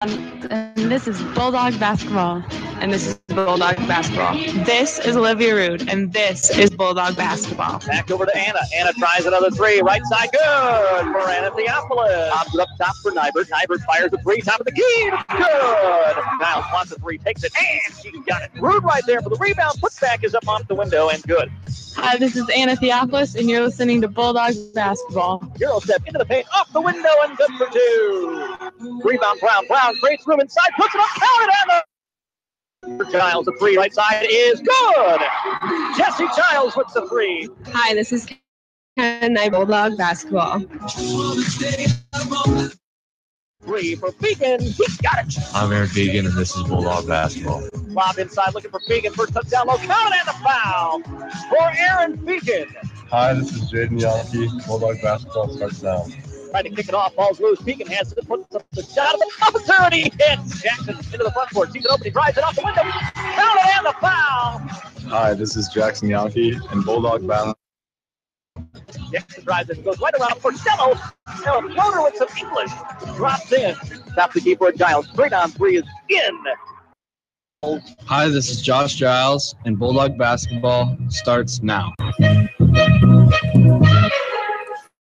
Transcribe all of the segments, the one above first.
And this is Bulldog basketball. And this is Bulldog basketball. This is Olivia Rude, and this is Bulldog basketball. Back over to Anna. Anna tries another three. Right side, good for Anna Theophilus. Pops it up top for Nybert. Nybert fires the three. Top of the key. Good. Niles wants the three, takes it, and she got it. Rude right there for the rebound. Putback is up off the window, and good. Hi, this is Anna Theophilus, and you're listening to Bulldog basketball. Euro step into the paint, off the window, and good for two. Rebound, Brown. Brown creates room inside, puts it up, counted, and the Giles, the three right side is good. Jesse Giles with the three. Hi, this is Ken Knight, Bulldog basketball. Three for Beacon. He got it. I'm Aaron Beacon, and this is Bulldog basketball. Lob inside, looking for Beacon. First touchdown, low, counted, and the foul for Aaron Beacon. Hi, this is Jaden Yankee. Bulldog basketball starts now. Trying to kick it off, ball's loose. Beacon has it, puts up the shot of the buzzer, and he hits Jackson into the front court. Sees it open, he drives it off the window. Counted, and the foul. Hi, this is Jackson Yankee, and Bulldog basketball. Jackson drives it, goes right around for Stello. A floater with some English. Drops in. Stops the keeper at Giles. Straight on three is in. Hi, this is Josh Giles, and Bulldog basketball starts now.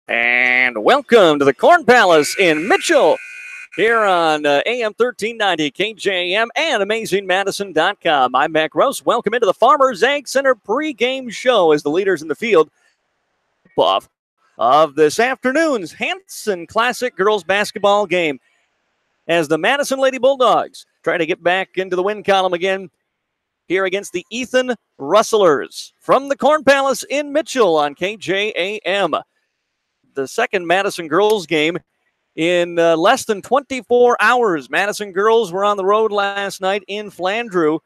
And welcome to the Corn Palace in Mitchell here on AM 1390 KJM and AmazingMadison.com. I'm Mac Rose. Welcome into the Farmers Ag Center pregame show as the leaders in the field off of this afternoon's Hanson Classic girls basketball game as the Madison Lady Bulldogs try to get back into the win column again here against the Ethan Rustlers from the Corn Palace in Mitchell on KJAM. The second Madison girls game in less than 24 hours. Madison girls were on the road last night in Flandreau.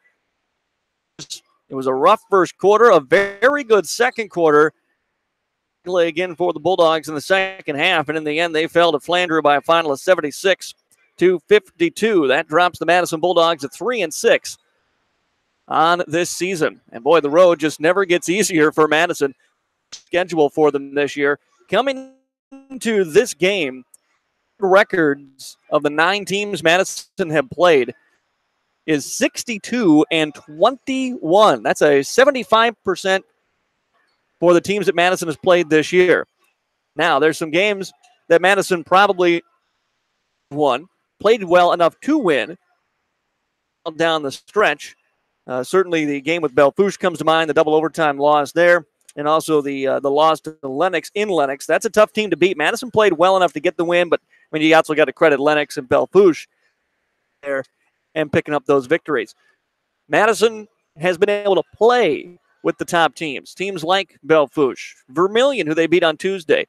It was a rough first quarter, a very good second quarter. Again for the Bulldogs in the second half, and in the end they fell to Flandreau by a final of 76-52. That drops the Madison Bulldogs at 3-6 on this season. And boy, the road just never gets easier for Madison. Schedule for them this year. Coming into this game, records of the 9 teams Madison have played is 62-21. That's a 75% for the teams that Madison has played this year. Now, there's some games that Madison probably won, played well enough to win down the stretch. Certainly the game with Belfouche comes to mind, the double overtime loss there, and also the loss to Lennox in Lennox. That's a tough team to beat. Madison played well enough to get the win, but I mean, you also got to credit Lennox and Belfouche there and picking up those victories. Madison has been able to play with the top teams like Belfouche, Vermilion, who they beat on Tuesday,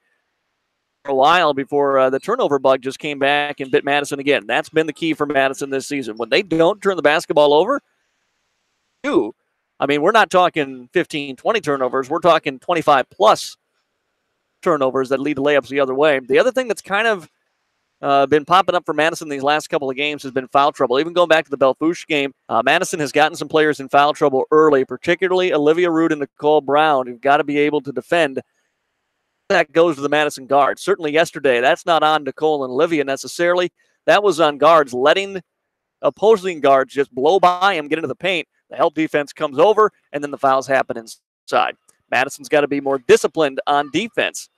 for a while before the turnover bug just came back and bit Madison again. That's been the key for Madison this season. When they don't turn the basketball over, I mean, we're not talking 15, 20 turnovers. We're talking 25-plus turnovers that lead to layups the other way. The other thing that's kind of been popping up for Madison these last couple of games has been foul trouble. Even going back to the Belfouche game, Madison has gotten some players in foul trouble early, particularly Olivia Rude and Nicole Brown, who've got to be able to defend. That goes to the Madison guards. Certainly yesterday, that's not on Nicole and Olivia necessarily. That was on guards, letting opposing guards just blow by him, get into the paint. The help defense comes over, and then the fouls happen inside. Madison's got to be more disciplined on defense.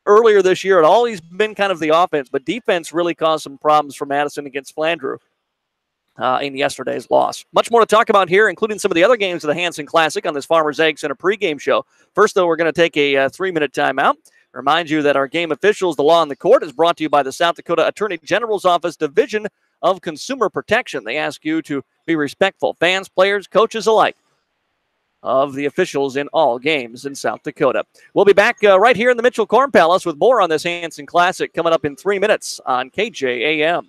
Earlier this year, it always been kind of the offense, but defense really caused some problems for Madison against Flandreau in yesterday's loss. Much more to talk about here, including some of the other games of the Hanson Classic on this Farmers Ag Center pregame show. First, though, we're going to take a 3-minute timeout. Remind you that our game officials, the law on the court, is brought to you by the South Dakota Attorney General's Office Division of Consumer Protection. They ask you to be respectful, fans, players, coaches alike, of the officials in all games in South Dakota. We'll be back right here in the Mitchell Corn Palace with more on this Hanson Classic coming up in 3 minutes on KJAM.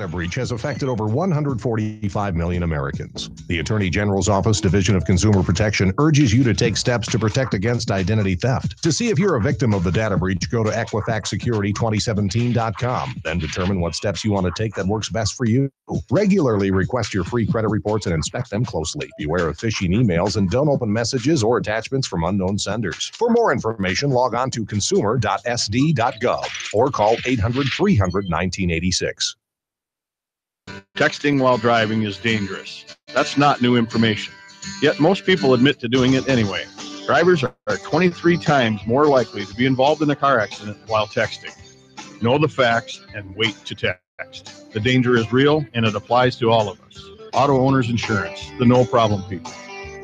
breach has affected over 145 million Americans. The Attorney General's Office Division of Consumer Protection urges you to take steps to protect against identity theft. To see if you're a victim of the data breach, go to EquifaxSecurity2017.com. Then determine what steps you want to take that works best for you. Regularly request your free credit reports and inspect them closely. Beware of phishing emails and don't open messages or attachments from unknown senders. For more information, log on to consumer.sd.gov or call 800-300-1986. Texting while driving is dangerous. That's not new information. Yet most people admit to doing it anyway. Drivers are 23 times more likely to be involved in a car accident while texting. Know the facts and wait to text. The danger is real and it applies to all of us. Auto Owners Insurance, the no problem people.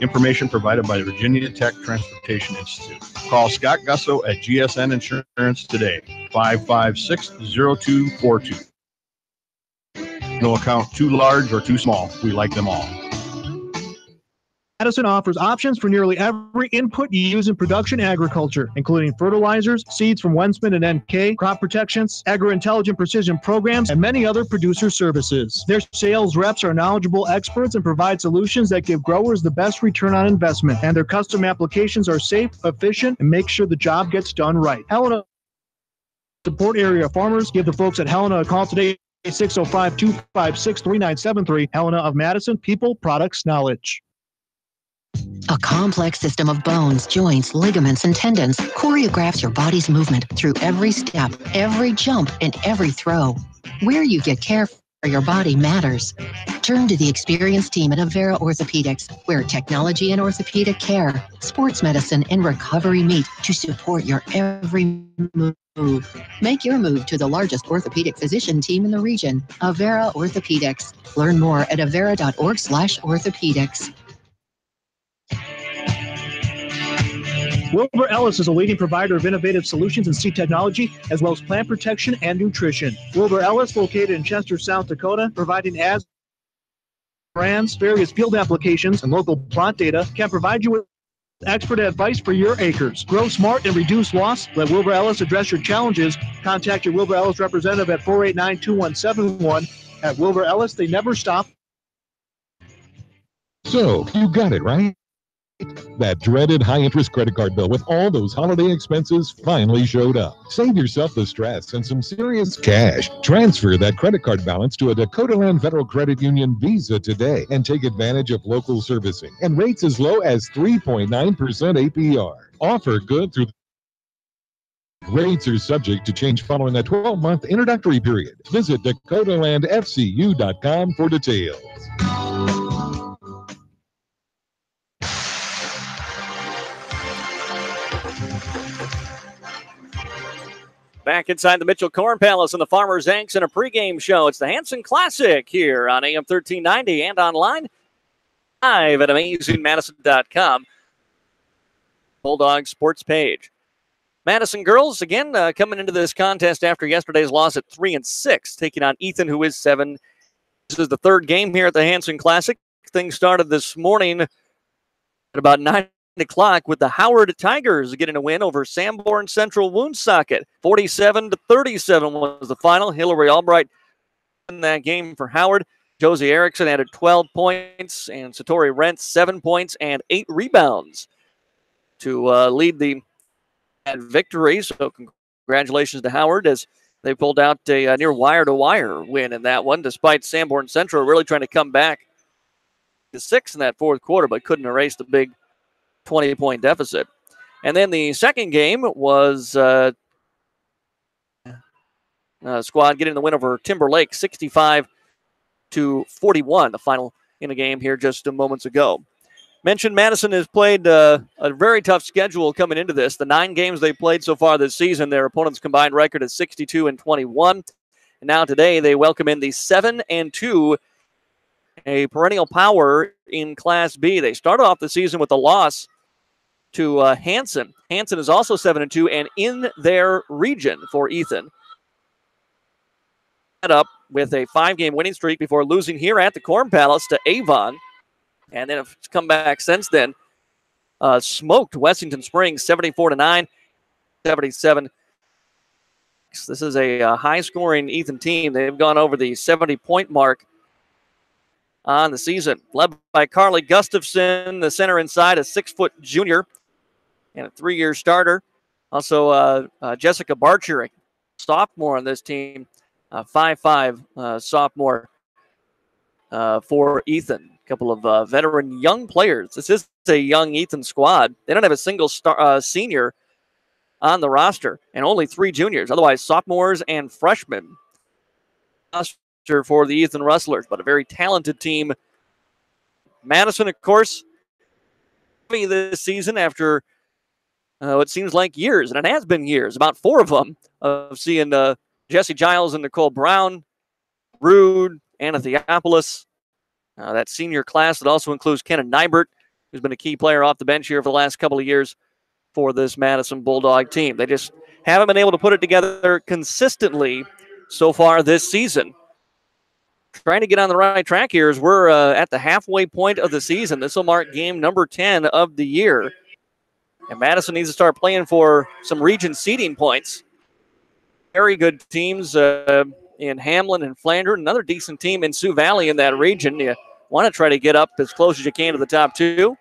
Information provided by the Virginia Tech Transportation Institute. Call Scott Gusso at GSN Insurance today, 556-0242. No account too large or too small. We like them all. Madison offers options for nearly every input you use in production agriculture, including fertilizers, seeds from Wensman and NK, crop protections, agro-intelligent precision programs, and many other producer services. Their sales reps are knowledgeable experts and provide solutions that give growers the best return on investment. And their custom applications are safe, efficient, and make sure the job gets done right. Helena support area farmers. Give the folks at Helena a call today. 605-256-3973. Helena of Madison, people, products, knowledge. A complex system of bones, joints, ligaments, and tendons choreographs your body's movement through every step, every jump, and every throw. Where you get care for your body matters. Turn to the experienced team at Avera Orthopedics, where technology and orthopedic care, sports medicine, and recovery meet to support your every move. Make your move to the largest orthopedic physician team in the region, Avera Orthopedics. Learn more at avera.org/orthopedics. Wilbur Ellis is a leading provider of innovative solutions in seed technology, as well as plant protection and nutrition. Wilbur Ellis, located in Chester, South Dakota, providing ads, brands, various field applications, and local plant data, can provide you with expert advice for your acres. Grow smart and reduce loss. Let Wilbur Ellis address your challenges. Contact your Wilbur Ellis representative at 489-2171. At Wilbur Ellis, they never stop. So, you got it, right? That dreaded high-interest credit card bill with all those holiday expenses finally showed up. Save yourself the stress and some serious cash. Transfer that credit card balance to a Dakota Land Federal Credit Union Visa today and take advantage of local servicing and rates as low as 3.9% APR. Offer good through. Rates are subject to change following a 12-month introductory period. Visit DakotaLandFCU.com for details. Back inside the Mitchell Corn Palace in the Farmers Yanks in a pregame show. It's the Hanson Classic here on AM 1390 and online live at AmazingMadison.com. Bulldog Sports page. Madison girls, again, coming into this contest after yesterday's loss at 3-6, taking on Ethan, who is 7. This is the third game here at the Hanson Classic. Things started this morning at about 9 o'clock with the Howard Tigers getting a win over Sanborn Central Woonsocket. 47-37 was the final. Hillary Albright in that game for Howard. Josie Erickson added 12 points, and Satori Rent 7 points and 8 rebounds to lead the victory. So congratulations to Howard as they pulled out a near wire-to-wire win in that one, despite Sanborn Central really trying to come back to 6 in that fourth quarter, but couldn't erase the big 20-point deficit. And then the second game was squad getting the win over Timberlake, 65-41, the final in a game here just moments ago. Mentioned Madison has played a very tough schedule coming into this. The 9 games they played so far this season, their opponent's combined record is 62-21. And now today they welcome in the 7-2, a perennial power in Class B. They started off the season with a loss to Hanson. Hanson is also 7-2 and in their region for Ethan. Up with a 5-game winning streak before losing here at the Corn Palace to Avon. And then it's come back since then. Smoked Wessington Springs 74-9, 77 This is a high-scoring Ethan team. They've gone over the 70-point mark on the season. Led by Carly Gustafson, the center inside, a 6-foot junior and a 3-year starter. Also, Jessica Barcher, sophomore on this team, 5'5" sophomore for Ethan. A couple of veteran young players. This is a young Ethan squad. They don't have a single senior on the roster and only 3 juniors. Otherwise, sophomores and freshmen for the Ethan Rustlers, but a very talented team. Madison, of course, this season after it seems like years, and it has been years, about 4 of them, of seeing Jesse Giles and Nicole Brown, Rude, Anna Theopolis. That senior class that also includes Kenna Nybert, who's been a key player off the bench here for the last couple of years for this Madison Bulldog team. They just haven't been able to put it together consistently so far this season. Trying to get on the right track here as we're at the halfway point of the season. This will mark game number 10 of the year. And Madison needs to start playing for some region seeding points. Very good teams in Hamlin and Flanders. Another decent team in Sioux Valley in that region. You want to try to get up as close as you can to the top 2.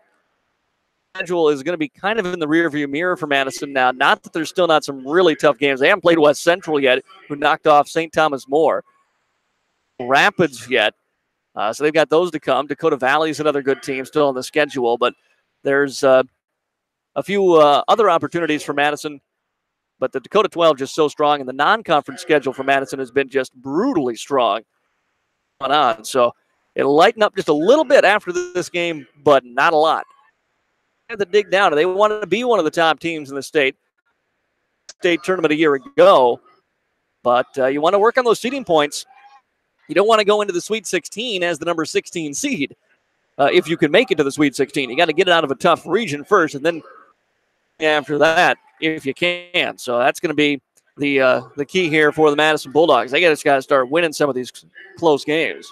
Schedule is going to be kind of in the rearview mirror for Madison now. Not that there's still not some really tough games. They haven't played West Central yet, who knocked off St. Thomas More. Rapids yet. So they've got those to come. Dakota Valley is another good team still on the schedule, but there's a few other opportunities for Madison. But the Dakota 12 just so strong, and the non-conference schedule for Madison has been just brutally strong on. So it'll lighten up just a little bit after this game, but not a lot. They have to dig down. They wanted to be one of the top teams in the state tournament a year ago, but you want to work on those seeding points. You don't want to go into the Sweet 16 as the number 16 seed. If you can make it to the Sweet 16, you got to get it out of a tough region first, and then after that, if you can. So that's going to be the key here for the Madison Bulldogs. They just got to start winning some of these close games.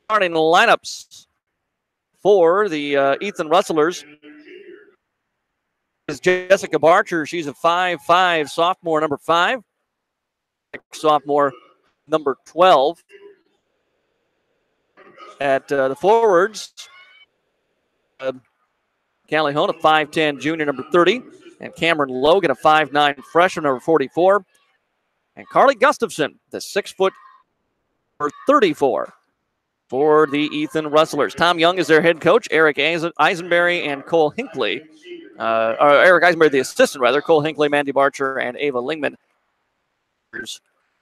Starting the lineups for the Ethan Rustlers is Jessica Barcher. She's a 5'5" sophomore, number 5. Sophomore, number 12. At the forwards, Callie Hone, a 5'10" junior, number 30. And Cameron Logan, a 5'9" freshman, number 44. And Carly Gustafson, the 6', number 34 for the Ethan Rustlers. Tom Young is their head coach. Eric Eisenberry and Cole Hinckley. Or Eric Eisenberry, the assistant, rather. Cole Hinckley, Mandy Barcher, and Ava Lingman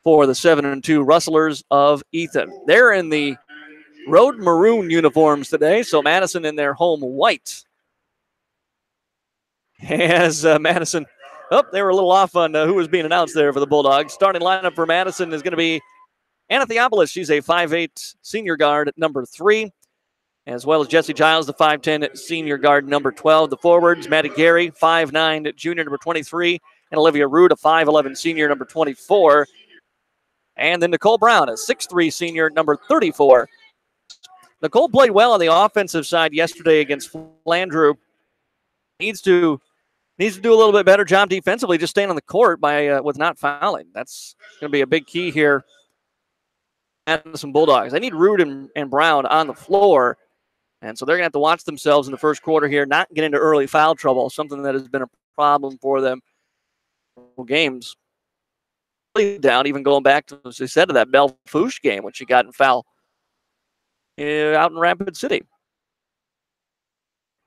for the 7-2 Rustlers of Ethan. They're in the road maroon uniforms today, so Madison in their home white. As Madison, they were a little off on who was being announced there for the Bulldogs. Starting lineup for Madison is going to be Anna Theopolis. She's a 5'8" senior guard, number 3, as well as Jesse Giles, the 5'10" senior guard, number 12. The forwards, Maddie Gary, 5'9" junior, number 23, and Olivia Root, a 5'11" senior, number 24. And then Nicole Brown, a 6'3" senior, number 34. Nicole played well on the offensive side yesterday against Flandreau. Needs to do a little bit better job defensively, just staying on the court with not fouling. That's going to be a big key here. Madison Bulldogs. They need Root and Brown on the floor, and so they're going to have to watch themselves in the first quarter here, not get into early foul trouble, something that has been a problem for them in games. Down, even going back to, as they said, to that Belle Fourche game when she got in foul out in Rapid City.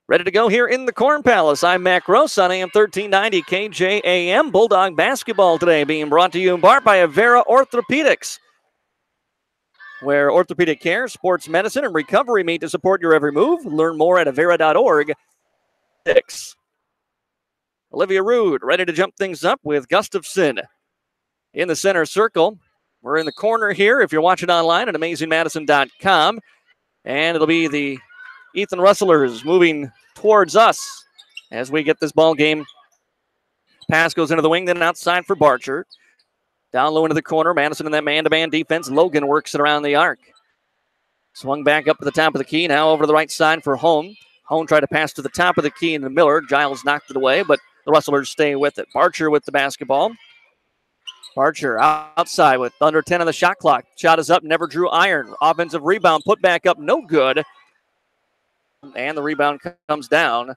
Ready to go here in the Corn Palace. I'm Matt Gross on AM 1390 KJAM. Bulldog basketball today being brought to you in part by Avera Orthopedics, where orthopedic care, sports medicine, and recovery meet to support your every move. Learn more at avera.org. Olivia Rood ready to jump things up with Gustafson in the center circle. We're in the corner here if you're watching online at amazingmadison.com. And it'll be the Ethan Rustlers moving towards us as we get this ball game. Pass goes into the wing, then outside for Barcher. Down low into the corner. Madison in that man-to-man defense. Logan works it around the arc. Swung back up to the top of the key. Now over to the right side for Hone. Hone tried to pass to the top of the key into Miller. Giles knocked it away, but the Rustlers stay with it. Barcher with the basketball. Barcher outside with under 10 on the shot clock. Shot is up, never drew iron. Offensive rebound, put back up, no good. And the rebound comes down.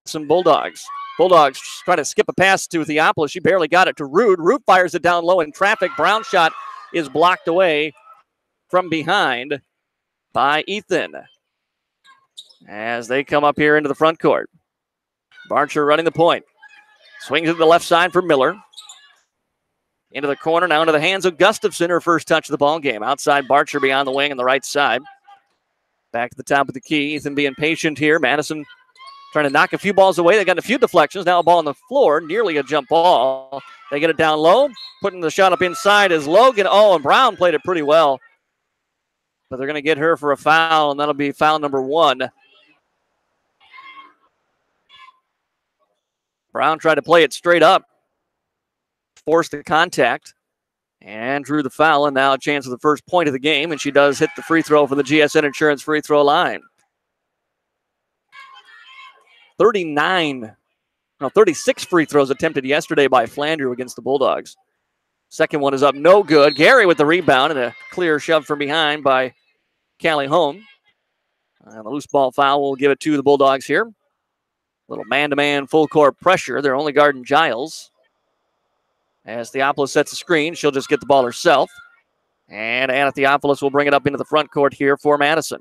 Some Bulldogs. Bulldogs try to skip a pass to Theopolis. She barely got it to Rude. Rude fires it down low in traffic. Brown shot is blocked away from behind by Ethan as they come up here into the front court. Barcher running the point. Swings it to the left side for Miller. Into the corner, now into the hands of Gustafson, her first touch of the ball game. Outside Barcher beyond the wing on the right side. Back to the top of the key. Ethan being patient here. Madison trying to knock a few balls away. They got a few deflections. Now a ball on the floor, nearly a jump ball. They get it down low. Putting the shot up inside is Logan. Oh, and Brown played it pretty well. But they're going to get her for a foul, and that'll be foul number 1. Brown tried to play it straight up. Forced the contact. And drew the foul, and now a chance for the first point of the game, and she does hit the free throw for the GSN Insurance free throw line. 36 free throws attempted yesterday by Flandreau against the Bulldogs. Second one is up, no good. Gary with the rebound, and a clear shove from behind by Callie Home. And the loose ball foul will give it to the Bulldogs here. Little man-to-man full court pressure. They're only guarding Giles. As Theopolis sets the screen, she'll just get the ball herself. And Anna Theopolis will bring it up into the front court here for Madison.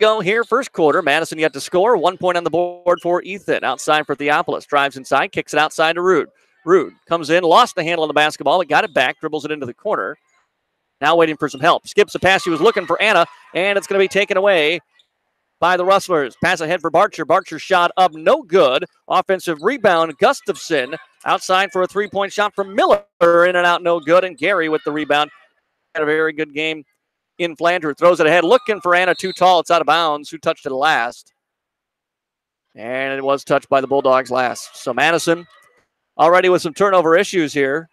Go here, first quarter. Madison yet to score. 1 point on the board for Ethan. Outside for Theopolis. Drives inside, kicks it outside to Rude. Rude comes in, lost the handle on the basketball, but got it back, dribbles it into the corner. Now waiting for some help. Skips a pass. She was looking for Anna, and it's going to be taken away by the Rustlers. Pass ahead for Barcher. Barcher shot up, no good. Offensive rebound, Gustafson. Outside for a three-point shot from Miller. In and out, no good. And Gary with the rebound. Had a very good game in Flandreau. Throws it ahead, looking for Anna. Too tall. It's out of bounds. Who touched it last? And it was touched by the Bulldogs last. So Madison already with some turnover issues here.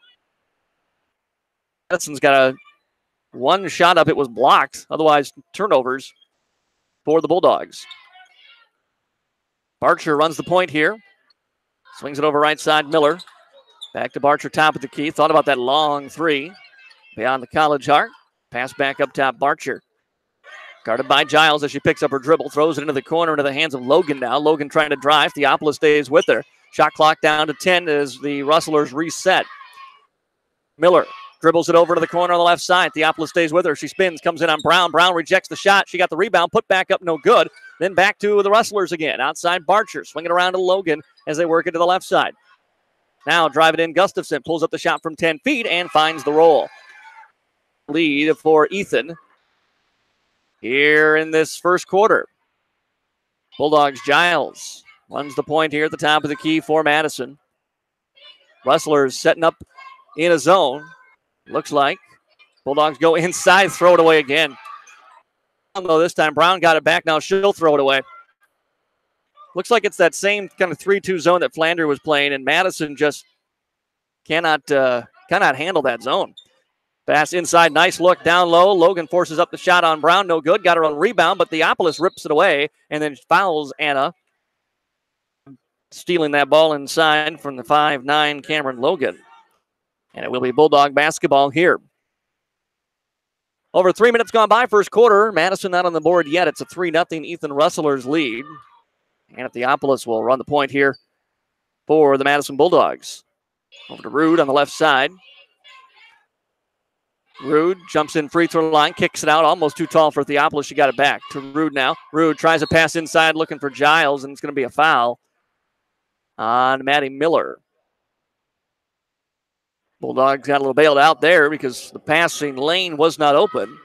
Madison's got one shot up. It was blocked. Otherwise, turnovers for the Bulldogs. Barcher runs the point here. Swings it over right side, Miller. Back to Barcher, top of the key. Thought about that long three. Beyond the college arc. Pass back up top, Barcher. Guarded by Giles as she picks up her dribble. Throws it into the corner into the hands of Logan now. Logan trying to drive. Theopolis stays with her. Shot clock down to 10 as the Rustlers reset. Miller dribbles it over to the corner on the left side. Theopolis stays with her. She spins, comes in on Brown. Brown rejects the shot. She got the rebound, put back up, no good. Then back to the Rustlers again. Outside Barcher, swinging around to Logan as they work it to the left side. Now drive it in. Gustafson pulls up the shot from 10 feet and finds the roll. Lead for Ethan here in this first quarter. Bulldogs Giles runs the point here at the top of the key for Madison. Rustlers setting up in a zone. Looks like Bulldogs go inside, throw it away again. Though this time Brown got it back. Now she'll throw it away. Looks like it's that same kind of 3-2 zone that Flandreau was playing, and Madison just cannot handle that zone. Pass inside, nice look down low. Logan forces up the shot on Brown, no good. Got her on rebound, but Theopolis rips it away and then fouls Anna, stealing that ball inside from the 5'9" Cameron Logan. And it will be Bulldog basketball here. Over 3 minutes gone by, first quarter. Madison not on the board yet. It's a 3-0 Ethan Rustlers lead. And Theopolis will run the point here for the Madison Bulldogs. Over to Rude on the left side. Rude jumps in free throw line, kicks it out, almost too tall for Theopolis. She got it back to Rude now. Rude tries to pass inside, looking for Giles, and it's going to be a foul on Maddie Miller. Bulldogs got a little bailed out there because the passing lane was not open.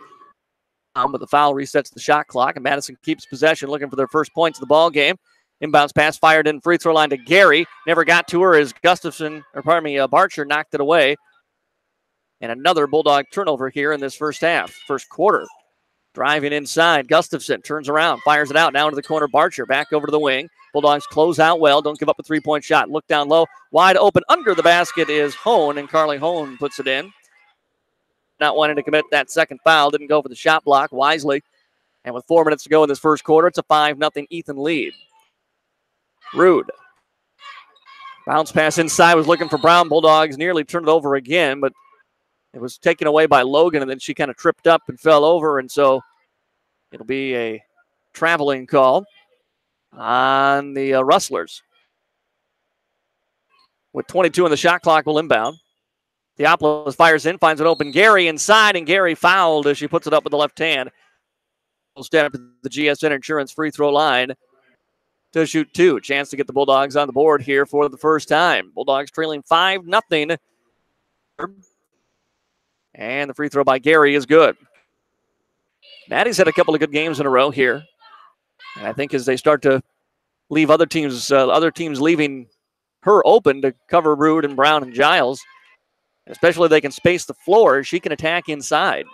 But the foul resets the shot clock, and Madison keeps possession, looking for their first points of the ball game. Inbounds pass fired in free throw line to Gary. Never got to her as Barcher knocked it away. And another Bulldog turnover here in this first half, first quarter. Driving inside, Gustafson turns around, fires it out now into the corner. Barcher back over to the wing. Bulldogs close out well, don't give up a three-point shot. Look down low, wide open under the basket is Hone, and Carly Hone puts it in. Not wanting to commit that second foul, didn't go for the shot block wisely. And with 4 minutes to go in this first quarter, it's a 5-0 Ethan lead. Rude Bounce pass inside, was looking for Brown. Bulldogs nearly turned it over again, but it was taken away by Logan, and then she kind of tripped up and fell over, and so it'll be a traveling call on the Rustlers. With 22 on the shot clock, will inbound. Theopolis fires in, finds an open Gary inside, and Gary fouled as she puts it up with the left hand. Will step to the GSN Insurance free throw line to shoot two. Chance to get the Bulldogs on the board here for the first time. Bulldogs trailing 5-0. And the free throw by Gary is good. Maddie's had a couple of good games in a row here. And I think as they start to leave other teams leaving her open to cover Rude and Brown and Giles, especially if they can space the floor, she can attack inside.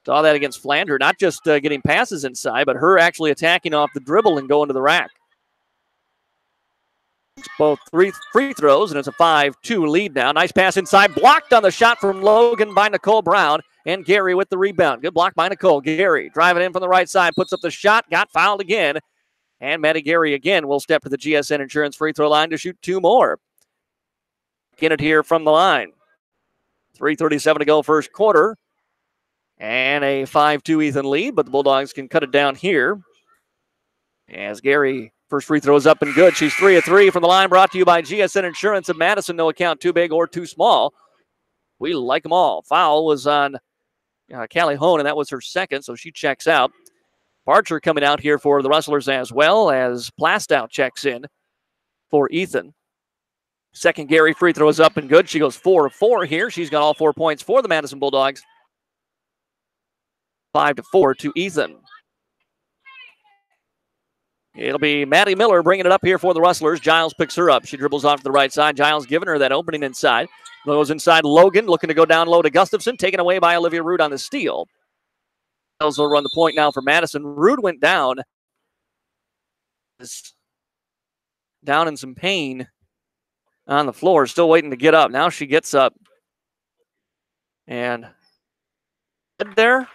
Saw that against Flander, not just getting passes inside, but her actually attacking off the dribble and going to the rack. Both three free throws, and it's a 5-2 lead now. Nice pass inside, blocked on the shot from Logan by Nicole Brown, and Gary with the rebound. Good block by Nicole. Gary driving in from the right side, puts up the shot, got fouled again, and Maddie Gary again will step to the GSN Insurance free throw line to shoot two more. Get it here from the line. 3:37 to go first quarter, and a 5-2 Ethan lead, but the Bulldogs can cut it down here as Gary. First free throw is up and good. She's 3 of 3 from the line, brought to you by GSN Insurance of Madison. No account too big or too small. We like them all. Foul was on Callie Hone, and that was her second, so she checks out. Barcher coming out here for the Rustlers as well as Plastow checks in for Ethan. Second Gary free throw is up and good. She goes 4 of 4 here. She's got all 4 points for the Madison Bulldogs. 5-4 to Ethan. It'll be Maddie Miller bringing it up here for the Rustlers. Giles picks her up. She dribbles off to the right side. Giles giving her that opening inside. Goes inside Logan, looking to go down low to Gustafson. Taken away by Olivia Rude on the steal. Giles will run the point now for Madison. Rude went down. Down in some pain on the floor. Still waiting to get up. Now she gets up. And there.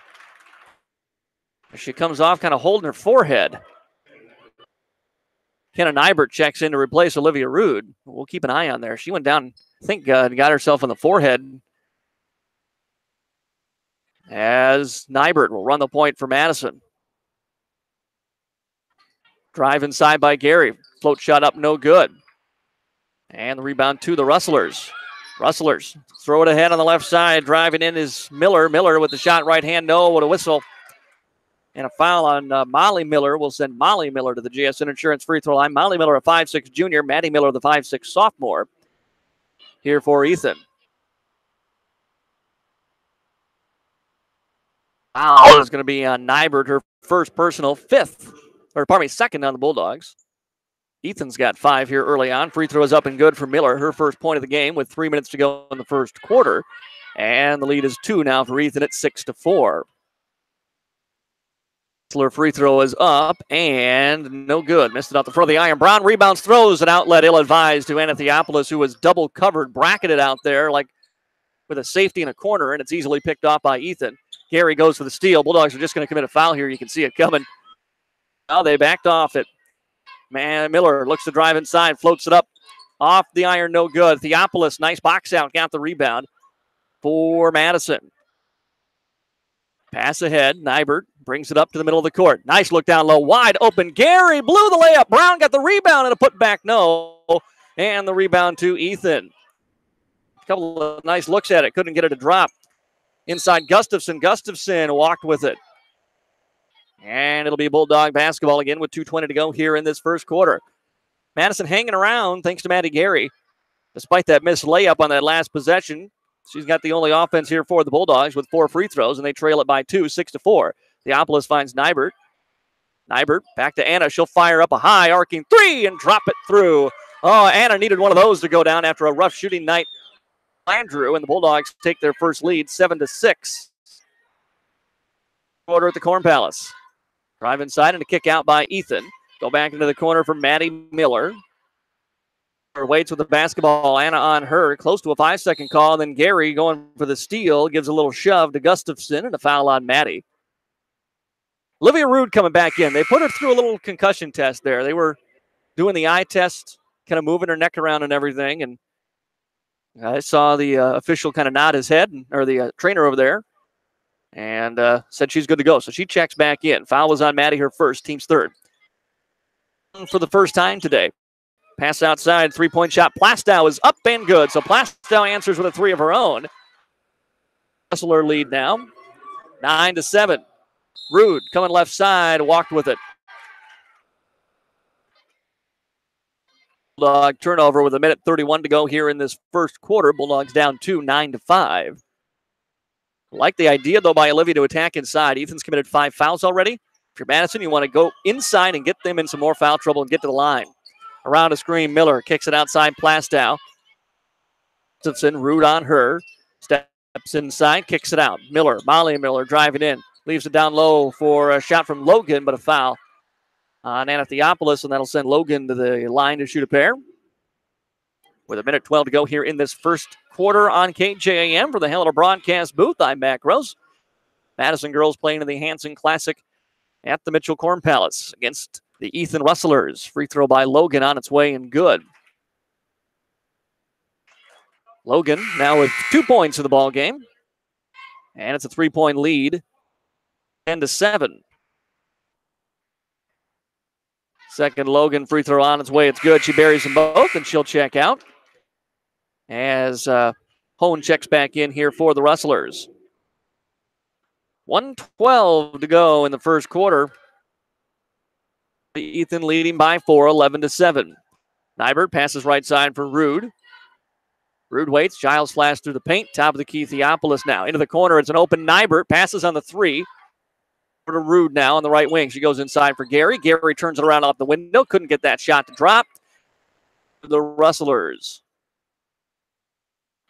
She comes off kind of holding her forehead. Kenna Nybert checks in to replace Olivia Rude. We'll keep an eye on there. She went down, I think, got herself on the forehead. As Nybert will run the point for Madison. Drive inside by Gary. Float shot up, no good. And the rebound to the Rustlers. Rustlers throw it ahead on the left side. Driving in is Miller. Miller with the shot right hand, no, with a whistle. And a foul on Molly Miller will send Molly Miller to the GSN Insurance free throw line. Molly Miller, a 5'6 junior. Maddie Miller, the 5'6 sophomore. Here for Ethan. Foul is going to be on Nybert, her first personal, second on the Bulldogs. Ethan's got 5 here early on. Free throw is up and good for Miller, her first point of the game with 3 minutes to go in the first quarter. And the lead is 2 now for Ethan at 6-4. Free throw is up and no good. Missed it out the front of the iron. Brown rebounds, throws an outlet ill-advised to Anna Theopolis, who was double covered, bracketed out there like with a safety in a corner, and it's easily picked off by Ethan. Gary goes for the steal. Bulldogs are just going to commit a foul here. You can see it coming. Now they backed off it. Man, Miller looks to drive inside, floats it up off the iron, no good. Theopolis, nice box out, got the rebound for Madison. Pass ahead. Nybert brings it up to the middle of the court. Nice look down low. Wide open. Gary blew the layup. Brown got the rebound and a putback. No. And the rebound to Ethan. A couple of nice looks at it. Couldn't get it to drop. Inside Gustafson. Gustafson walked with it. And it'll be Bulldog basketball again with 2:20 to go here in this first quarter. Madison hanging around thanks to Maddie Gary. Despite that missed layup on that last possession, she's got the only offense here for the Bulldogs with 4 free throws, and they trail it by 2, 6-4. Theopolis finds Nybert. Nybert back to Anna. She'll fire up a high arcing 3 and drop it through. Oh, Anna needed one of those to go down after a rough shooting night. Andrew and the Bulldogs take their first lead, 7-6. Quarter at the Corn Palace. Drive inside and a kick out by Ethan. Go back into the corner for Maddie Miller. Waits with the basketball. Anna on her. Close to a 5-second call. And then Gary going for the steal. Gives a little shove to Gustafson and a foul on Maddie. Olivia Rude coming back in. They put her through a little concussion test there. They were doing the eye test kind of moving her neck around and everything. And I saw the official kind of nod his head, or the trainer over there, and said she's good to go. So she checks back in. Foul was on Maddie, her first, team's third. For the first time today. Pass outside, three-point shot. Plastow is up and good. So Plastow answers with a three of her own. Wrestler lead now, 9-7. Rude coming left side, walked with it. Bulldog turnover with 1:31 to go here in this first quarter. Bulldogs down 2, 9-5. Like the idea, though, by Olivia to attack inside. Ethan's committed 5 fouls already. If you're Madison, you want to go inside and get them in some more foul trouble and get to the line. Around a screen, Miller kicks it outside Plastow. Gustafson, Rude on her. Steps inside, kicks it out. Molly Miller driving in. Leaves it down low for a shot from Logan, but a foul on Anna Theopolis, and that'll send Logan to the line to shoot a pair. With 1:12 to go here in this first quarter on KJAM for the Helena broadcast booth, I'm Matt Gross. Madison girls playing in the Hanson Classic at the Mitchell Corn Palace against the Ethan Rustlers. Free throw by Logan on its way and good. Logan now with 2 points in the ball game, and it's a 3-point lead, 10-7. Second Logan free throw on its way. It's good. She buries them both, and she'll check out as Hone checks back in here for the Rustlers. 1:12 to go in the first quarter. Ethan leading by 4, 11-7. Nybert passes right side for Rude. Rude waits. Giles flashes through the paint. Top of the key, Theopolis now. Into the corner. It's an open Nybert. Passes on the 3. To Rude now on the right wing. She goes inside for Gary. Gary turns it around off the window. Couldn't get that shot to drop. The Rustlers.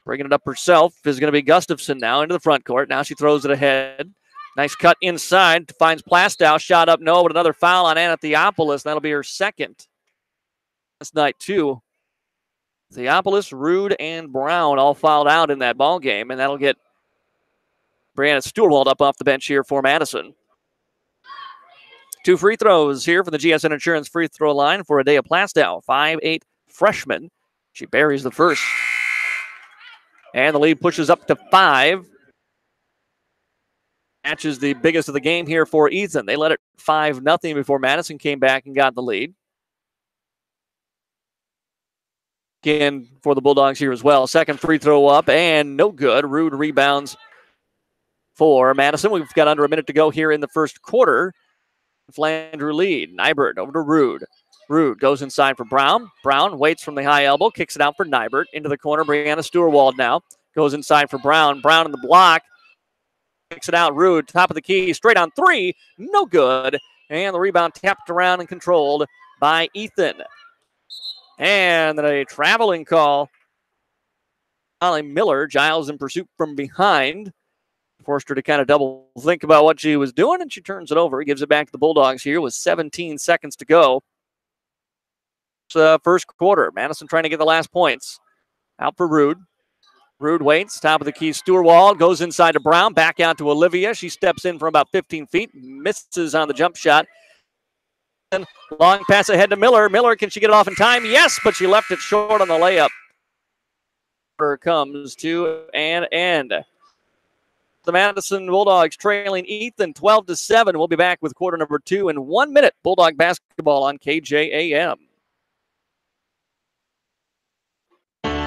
Bringing it up herself is going to be Gustafson now into the front court. Now she throws it ahead. Nice cut inside. Finds Plastow. Shot up, no, but another foul on Anna Theopolis. That'll be her second. Last night, too. Theopolis, Rude, and Brown all fouled out in that ball game, and that'll get Brianna Stewart up off the bench here for Madison. 2 free throws here for the GSN Insurance free throw line for Adea Plastow, 5'8" freshman. She buries the first. And the lead pushes up to 5. Matches the biggest of the game here for Ethan. They led it 5-0 before Madison came back and got the lead. Again for the Bulldogs here as well. Second free throw up and no good. Rude rebounds for Madison. We've got under a minute to go here in the first quarter. Flandreau lead. Nybert over to Rude. Rude goes inside for Brown. Brown waits from the high elbow, kicks it out for Nybert. Into the corner, Brianna Stewart now. Goes inside for Brown. Brown in the block. Kicks it out, Rude, top of the key, straight on 3. No good. And the rebound tapped around and controlled by Ethan. And then a traveling call. Molly Miller, Giles in pursuit from behind. Forced her to kind of double think about what she was doing, and she turns it over. Gives it back to the Bulldogs here with 17 seconds to go. It's first quarter. Madison trying to get the last points. Out for Rude. Rude waits. Top of the key, Stewart goes inside to Brown. Back out to Olivia. She steps in from about 15 feet. Misses on the jump shot. And long pass ahead to Miller. Miller, can she get it off in time? Yes, but she left it short on the layup. Here comes to an end. The Madison Bulldogs trailing Ethan 12-7. We'll be back with quarter number 2 in 1 minute. Bulldog basketball on KJAM.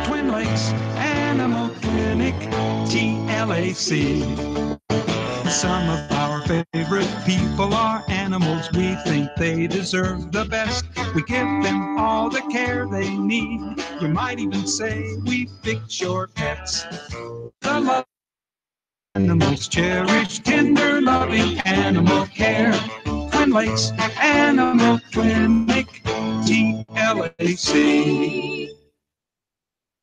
Twin Lakes Animal Clinic, TLAC. Some of our favorite people are animals. We think they deserve the best. We give them all the care they need. You might even say we fix your pets. The love animals cherish, tender, loving animal care. Twin Lakes Animal Clinic, TLAC.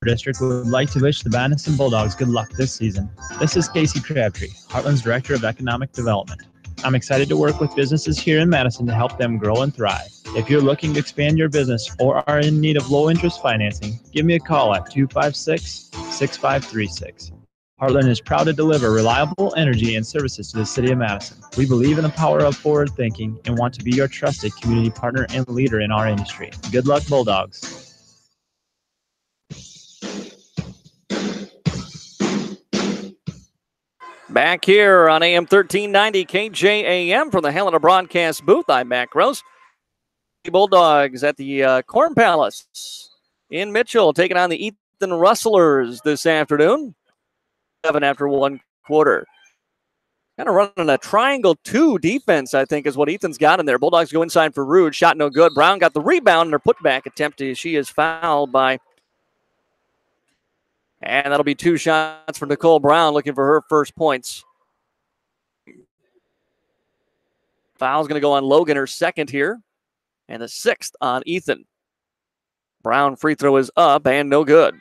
District would like to wish the Madison Bulldogs good luck this season. This is Casey Crabtree, Heartland's Director of Economic Development. I'm excited to work with businesses here in Madison to help them grow and thrive. If you're looking to expand your business or are in need of low-interest financing, give me a call at 256-6536. Heartland is proud to deliver reliable energy and services to the city of Madison. We believe in the power of forward thinking and want to be your trusted community partner and leader in our industry. Good luck, Bulldogs. Back here on AM 1390 KJAM from the Helena broadcast booth, I'm Mac Rose. The Bulldogs at the Corn Palace in Mitchell taking on the Ethan Rustlers this afternoon. 7 after 1 quarter. Kind of running a triangle 2 defense, I think, is what Ethan's got in there. Bulldogs go inside for Rude. Shot no good. Brown got the rebound in her putback attempt. She is fouled by... And that'll be 2 shots for Nicole Brown looking for her first points. Foul's going to go on Logan, her second here. And the 6th on Ethan. Brown free throw is up and no good.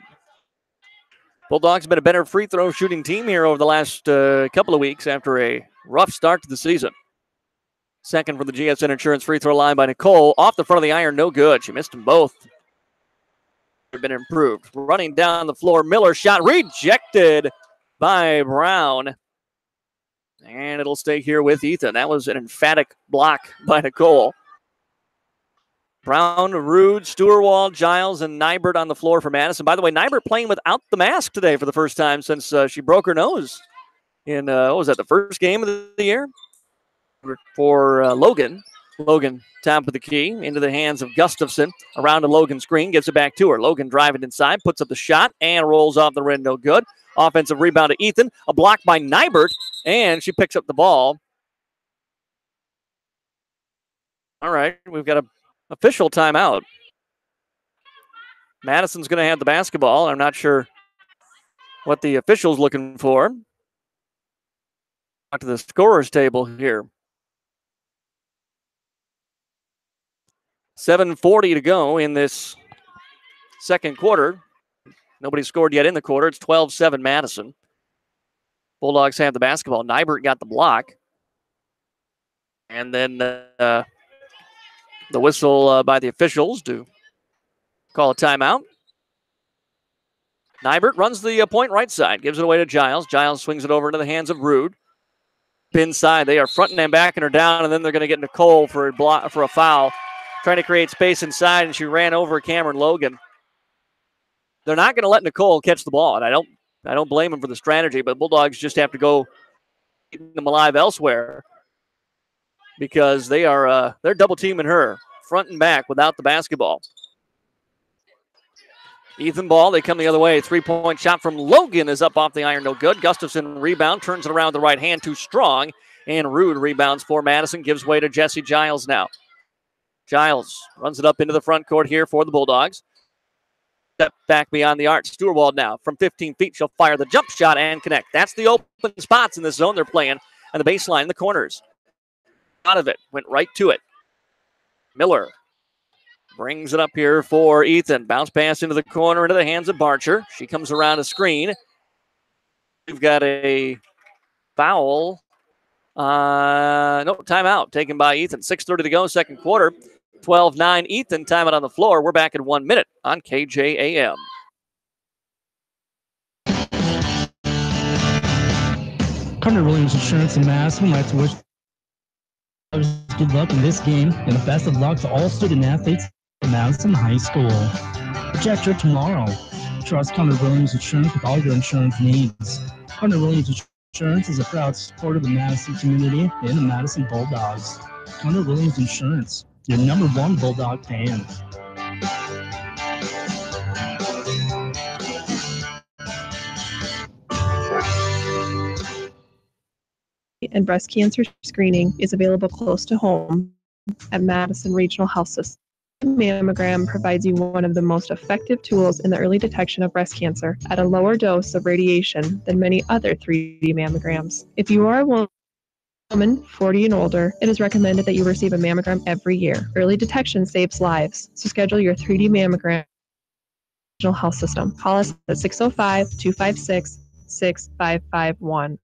Bulldogs have been a better free throw shooting team here over the last couple of weeks after a rough start to the season. Second for the GSN Insurance free throw line by Nicole. Off the front of the iron, no good. She missed them both. They've been improved. Running down the floor, Miller shot rejected by Brown. And it'll stay here with Ethan. That was an emphatic block by Nicole. Brown, Rude, Stewart, Giles, and Nybert on the floor for Madison. By the way, Nybert playing without the mask today for the first time since she broke her nose in, what was that, the first game of the year? For Logan. Logan, top of the key, into the hands of Gustafson. Around to Logan's screen, gives it back to her. Logan driving inside, puts up the shot, and rolls off the rim, no good. Offensive rebound to Ethan. A block by Nybert, and she picks up the ball. All right, we've got a official timeout. Madison's going to have the basketball. I'm not sure what the official's looking for. Back to the scorer's table here. 7:40 to go in this second quarter. Nobody scored yet in the quarter. It's 12-7 Madison. Bulldogs have the basketball. Nybert got the block. And then the whistle by the officials to call a timeout. Nybert runs the point right side, gives it away to Giles. Giles swings it over into the hands of Rude. Inside, they are fronting and backing her down, and then they're going to get Nicole for a foul, trying to create space inside, and she ran over Cameron Logan. They're not going to let Nicole catch the ball, and I don't blame them for the strategy, but Bulldogs just have to go keep them alive elsewhere, because they're double teaming her front and back without the basketball. Ethan ball, they come the other way. 3-point shot from Logan is up off the iron, no good. Gustafson rebound, turns it around with the right hand, too strong. And Rude rebounds for Madison, gives way to Jesse Giles now. Giles runs it up into the front court here for the Bulldogs. Step back beyond the arc. Stewart now from 15 feet. She'll fire the jump shot and connect. That's the open spots in this zone they're playing. And the baseline in the corners. Out of it, went right to it. Miller brings it up here for Ethan. Bounce pass into the corner, into the hands of Barcher. She comes around a screen. We've got a foul. No, timeout taken by Ethan. 6:30 to go, second quarter. 12-9 Ethan, timeout on the floor. We're back in 1 minute on KJAM. Carter Williams Insurance in Madison would like to wish good luck in this game and the best of luck to all student athletes at Madison High School. Project your tomorrow. Trust Carter Williams Insurance with all your insurance needs. Carter Williams Insurance is a proud supporter of the Madison community and the Madison Bulldogs. Carter Williams Insurance, your #1 Bulldog fan. And breast cancer screening is available close to home at Madison Regional Health System. The mammogram provides you one of the most effective tools in the early detection of breast cancer at a lower dose of radiation than many other 3D mammograms. If you are a woman 40 and older, it is recommended that you receive a mammogram every year. Early detection saves lives, so schedule your 3D mammogram at Regional Health System. Call us at 605-256-6551.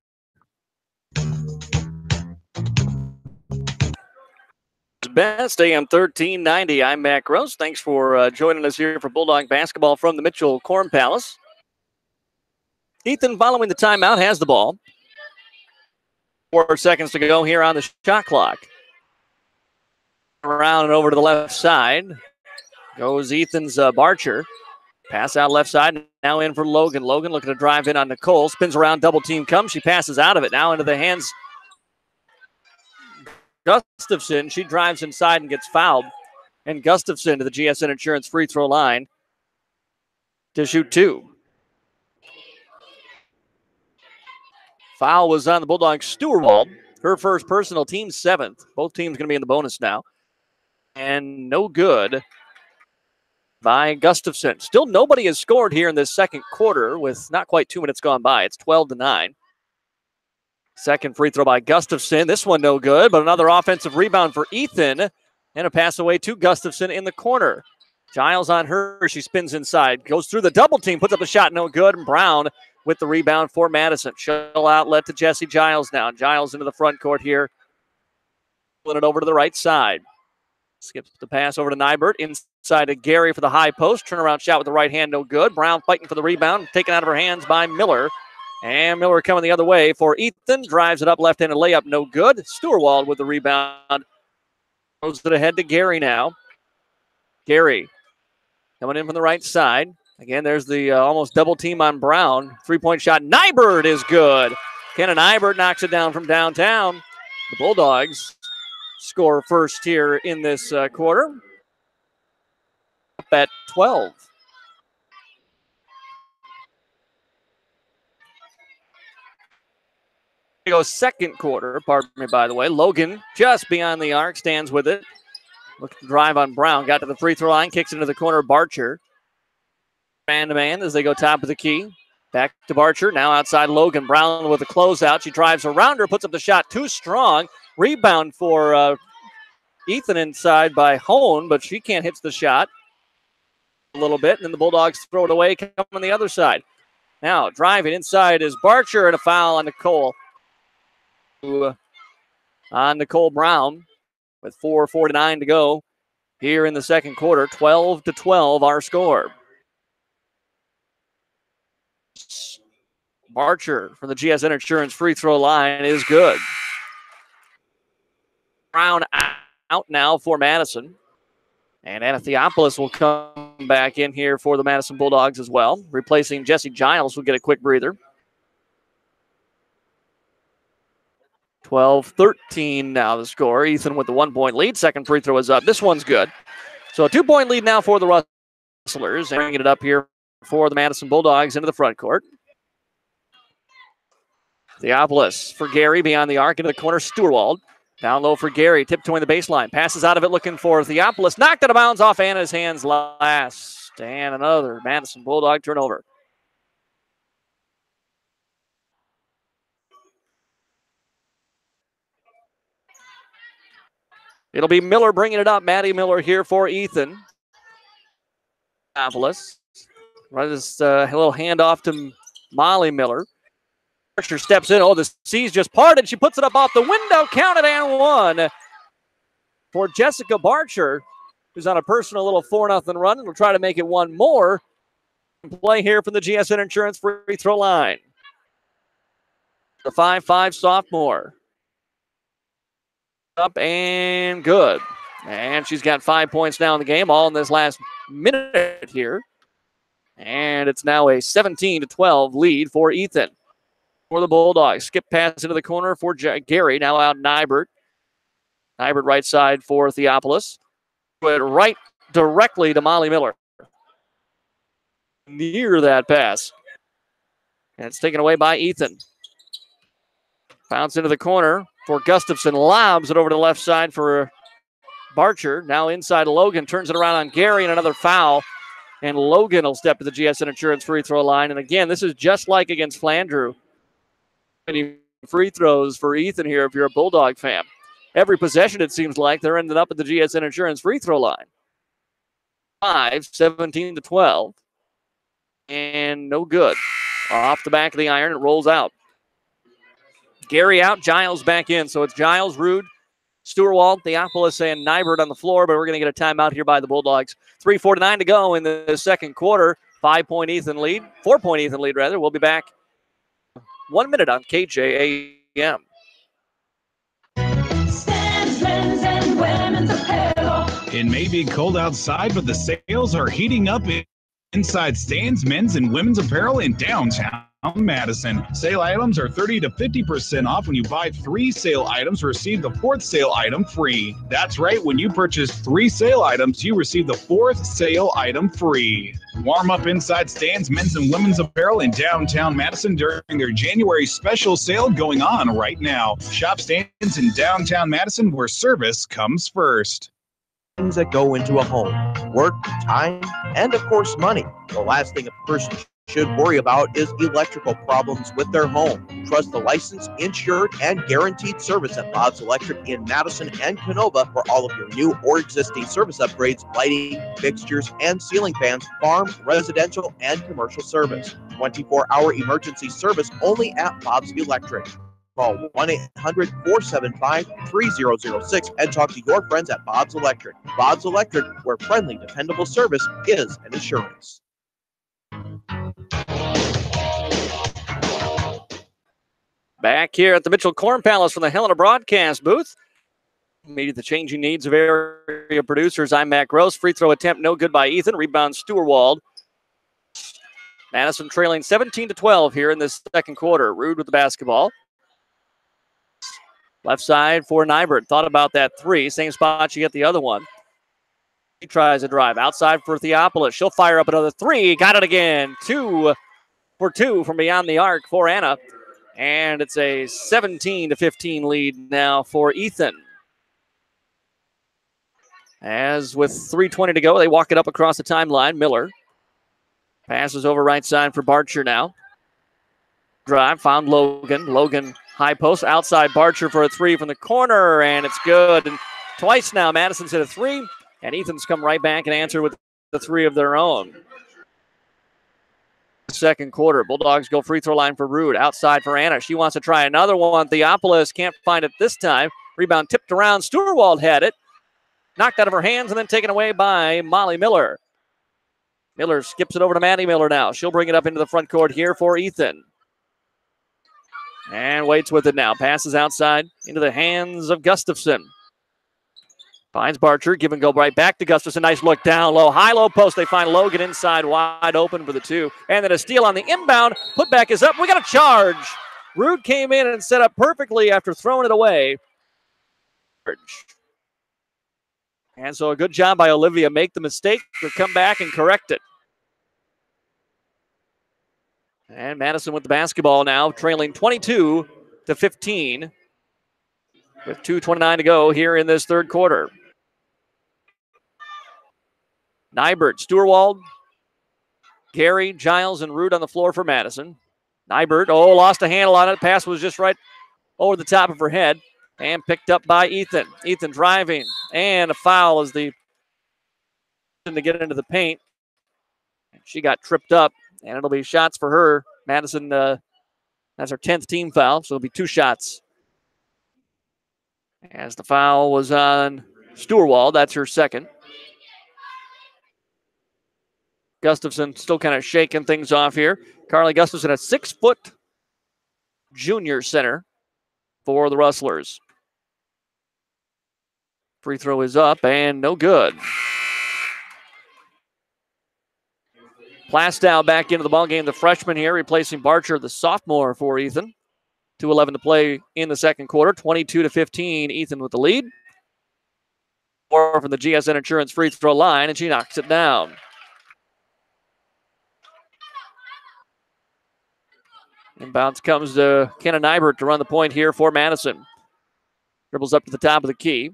Best AM 1390. I'm Mac Rose. Thanks for joining us here for Bulldog basketball from the Mitchell Corn Palace. Ethan, following the timeout, has the ball. 4 seconds to go here on the shot clock. Around and over to the left side goes Ethan's Barcher. Pass out left side. Now in for Logan. Logan looking to drive in on Nicole. Spins around. Double team comes. She passes out of it. Now into the hands. Gustafson. She drives inside and gets fouled. And Gustafson to the GSN Insurance free throw line to shoot 2. Foul was on the Bulldogs' Stewart. Her first personal, team 7th. Both teams going to be in the bonus now. And no good by Gustafson. Still nobody has scored here in this second quarter with not quite 2 minutes gone by. It's 12-9. Second free throw by Gustafson. This one no good, but another offensive rebound for Ethan. And a pass away to Gustafson in the corner. Giles on her. She spins inside. Goes through the double team. Puts up a shot. No good. And Brown with the rebound for Madison. Shuttle outlet to Jesse Giles now. Giles into the front court here. Pulling it over to the right side. Skips the pass over to Nybert. Inside to Gary for the high post. Turnaround shot with the right hand. No good. Brown fighting for the rebound. Taken out of her hands by Miller. And Miller coming the other way for Ethan. Drives it up. Left-handed layup. No good. Stewart with the rebound. Throws it ahead to Gary now. Gary coming in from the right side. Again, there's the almost double team on Brown. 3-point shot. Nybert is good. Kenna Nybert knocks it down from downtown. The Bulldogs score first here in this quarter. Up at 12. Here goes second quarter. Pardon me, by the way. Logan just beyond the arc, stands with it. Looks to drive on Brown. Got to the free throw line, kicks into the corner. Barcher. Man-to-man as they go top of the key. Back to Barcher. Now outside Logan. Brown with a closeout. She drives around her, puts up the shot too strong. Rebound for Ethan inside by Hone, but she can't hit the shot a little bit. And then the Bulldogs throw it away, come on the other side. Now driving inside is Barcher, and a foul on Nicole. On Nicole Brown with 4:49 to go here in the second quarter. 12-12 our score. Barcher from the GSN Insurance free throw line is good. Brown out now for Madison. And Anna Theopolis will come back in here for the Madison Bulldogs as well. Replacing Jesse Giles will get a quick breather. 12-13 now the score. Ethan with the 1-point lead. Second free throw is up. This one's good. So a 2-point lead now for the Rustlers. And bringing it up here for the Madison Bulldogs into the front court. Theopolis for Gary beyond the arc into the corner. Stewart. Down low for Gary. Tiptoeing the baseline. Passes out of it looking for Theopolis. Knocked out of bounds off Anna's hands last. And another Madison Bulldog turnover. It'll be Miller bringing it up. Maddie Miller here for Ethan. Theopolis. Right, this little handoff to Molly Miller. Archer steps in. Oh, the C's just parted. She puts it up off the window. Counted and one for Jessica Barcher, who's on a personal little 4-0 run. And will try to make it one more. Play here from the GSN Insurance free throw line. The 5'5" sophomore. Up and good. And she's got 5 points now in the game, all in this last minute here. And it's now a 17-12 lead for Ethan. For the Bulldogs. Skip pass into the corner for Gary. Now out Nybert. Nybert right side for Theopolis. But right directly to Molly Miller. Near that pass. And it's taken away by Ethan. Bounce into the corner for Gustafson. Lobs it over to the left side for Barcher. Now inside Logan. Turns it around on Gary and another foul. And Logan will step to the GSN Insurance free throw line. And again, this is just like against Flandreau. Any free throws for Ethan here if you're a Bulldog fan. Every possession, it seems like, they're ending up at the GSN Insurance free throw line. 17-12. And no good. Off the back of the iron, it rolls out. Gary out, Giles back in. So it's Giles, Rude, Stewart, Theopolis, and Nybert on the floor, but we're going to get a timeout here by the Bulldogs. 3:49 to go in the second quarter. 4-point Ethan lead. We'll be back 1 minute on KJAM. It may be cold outside, but the sales are heating up Inside Stands men's and women's apparel in downtown Madison. Sale items are 30 to 50% off when you buy 3 sale items, receive the 4th sale item free. That's right, when you purchase 3 sale items, you receive the 4th sale item free. Warm up Inside Stands men's and women's apparel in downtown Madison during their January special sale going on right now. Shop Stands in downtown Madison where service comes first. Things that go into a home: work, time, and of course money. The last thing a person should worry about is electrical problems with their home. Trust the licensed, insured, and guaranteed service at Bob's Electric in Madison and Canova for all of your new or existing service upgrades, lighting, fixtures, and ceiling fans, farm, residential, and commercial service. 24-hour emergency service only at Bob's Electric. Call 1-800-475-3006 and talk to your friends at Bob's Electric. Bob's Electric, where friendly, dependable service is an assurance. Back here at the Mitchell Corn Palace from the Helena broadcast booth. Meeting the changing needs of area producers. I'm Matt Gross. Free throw attempt no good by Ethan. Rebound Stewart. Madison trailing 17-12 here in this second quarter. Rude with the basketball. Left side for Nybert. Thought about that 3. Same spot you get the other one. He tries a drive. Outside for Theopolis. She'll fire up another 3. Got it again. 2 for 2 from beyond the arc for Anna. And it's a 17-15 lead now for Ethan. As with 3:20 to go, they walk it up across the timeline. Miller passes over right side for Barcher now. Drive, found Logan. Logan high post, outside Barcher for a 3 from the corner, and it's good. And twice now, Madison's hit a 3, and Ethan's come right back and answered with the 3 of their own. Second quarter, Bulldogs go free throw line for Rude. Outside for Anna. She wants to try another one. Theopolis can't find it this time. Rebound tipped around. Stewart had it. Knocked out of her hands and then taken away by Molly Miller. Miller skips it over to Maddie Miller now. She'll bring it up into the front court here for Ethan. And waits with it now. Passes outside into the hands of Gustafson. Finds Barcher. Give and go right back to Gustafson. Nice look down low. High-low post. They find Logan inside wide open for the 2. And then a steal on the inbound. Putback is up. We got a charge. Rude came in and set up perfectly after throwing it away. And so a good job by Olivia. Make the mistake, but come back and correct it. And Madison with the basketball now, trailing 22-15 with 2:29 to go here in this third quarter. Nybert, Stewart, Gary, Giles, and Rude on the floor for Madison. Nybert, lost a handle on it. Pass was just right over the top of her head and picked up by Ethan. Ethan driving, and a foul as to get into the paint. She got tripped up, and it'll be shots for her. Madison, that's her 10th team foul, so it'll be 2 shots. As the foul was on Stewart, that's her second. Gustafson still kind of shaking things off here. Carly Gustafson, a 6-foot junior center for the Rustlers. Free throw is up and no good. Plastow back into the ballgame, the freshman here, replacing Barcher, the sophomore for Ethan. 2:11 to play in the second quarter, 22-15, Ethan with the lead. More from the GSN Insurance free throw line, and she knocks it down. Inbounds comes to Kenna Nybert to run the point here for Madison. Dribbles up to the top of the key.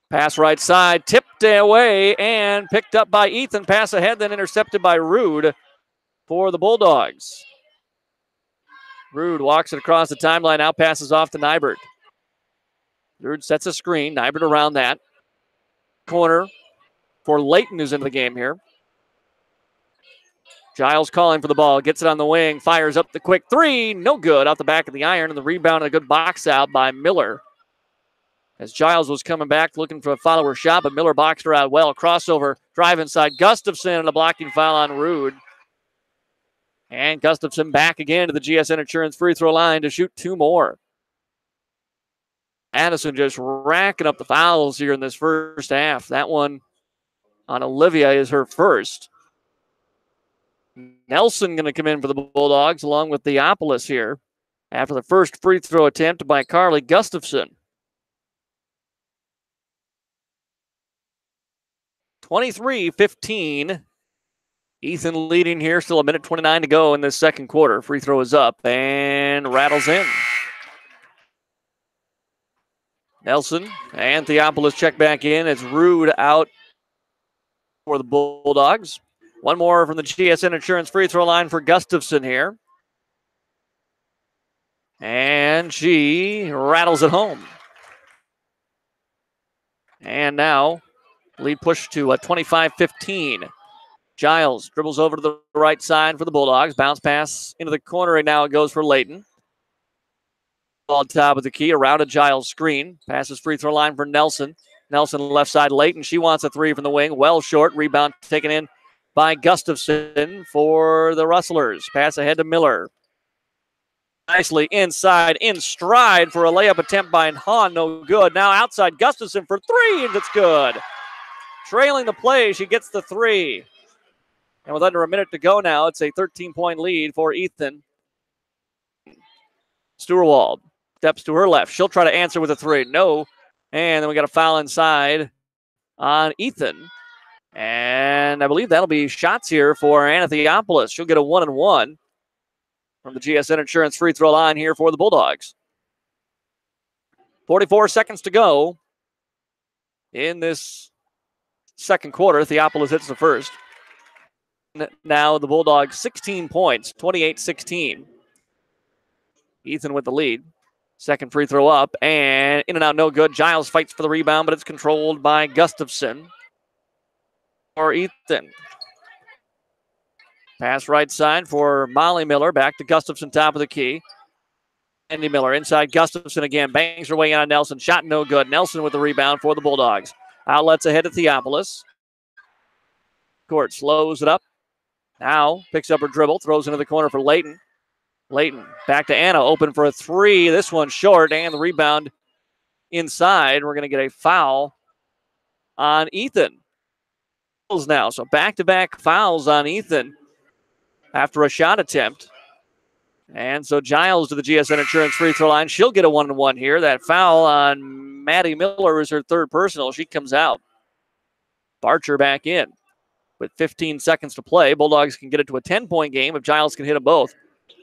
Pass right side, tipped away and picked up by Ethan. Pass ahead, then intercepted by Rude for the Bulldogs. Rude walks it across the timeline, now passes off to Nybert. Rude sets a screen, Nybert around that. Corner for Layton, who's into the game here. Giles calling for the ball, gets it on the wing, fires up the quick 3, no good, out the back of the iron, and the rebound and a good box out by Miller. As Giles was coming back looking for a follower shot, but Miller boxed her out well. Crossover, drive inside Gustafson, and a blocking foul on Rude. And Gustafson back again to the GSN Insurance free throw line to shoot 2 more. Madison just racking up the fouls here in this first half. That one on Olivia is her first. Nelson going to come in for the Bulldogs along with Theopolis here after the first free throw attempt by Carly Gustafson. 23-15. Ethan leading here, still a minute 29 to go in this second quarter. Free throw is up and rattles in. Nelson and Theopolis check back in. It's Rude out for the Bulldogs. One more from the GSN Insurance free throw line for Gustafson here. And she rattles it home. And now lead push to 25-15. Giles dribbles over to the right side for the Bulldogs. Bounce pass into the corner, and now it goes for Layton. Ball top of the key, around a Giles screen. Passes free throw line for Nelson. Nelson left side, Layton. She wants a three from the wing. Well short. Rebound taken in by Gustafson for the Rustlers. Pass ahead to Miller. Nicely inside, in stride for a layup attempt by Hahn. No good. Now outside Gustafson for three, and it's good. Trailing the play, she gets the three. And with under a minute to go now, it's a 13-point lead for Ethan. Stewart steps to her left. She'll try to answer with a three. No. And then we got a foul inside on Ethan. And I believe that'll be shots here for Anna Theopolis. She'll get a 1-and-1 from the GSN Insurance free throw line here for the Bulldogs. 44 seconds to go in this second quarter. Theopolis hits the first. Now the Bulldogs 16 points, 28-16. Ethan with the lead. Second free throw up, and in and out, no good. Giles fights for the rebound, but it's controlled by Gustafson. For Ethan. Pass right side for Molly Miller. Back to Gustafson, top of the key. Andy Miller inside Gustafson again. Bangs her way on Nelson. Shot no good. Nelson with the rebound for the Bulldogs. Outlets ahead to Theopolis. Court slows it up. Now picks up her dribble. Throws into the corner for Layton. Layton back to Anna. Open for a three. This one short. And the rebound inside. We're going to get a foul on Ethan. Now, so back-to-back fouls on Ethan after a shot attempt. And so Giles to the GSN Insurance free throw line. She'll get a 1-and-1 here. That foul on Maddie Miller is her third personal. She comes out. Barcher back in with 15 seconds to play. Bulldogs can get it to a 10-point game if Giles can hit them both.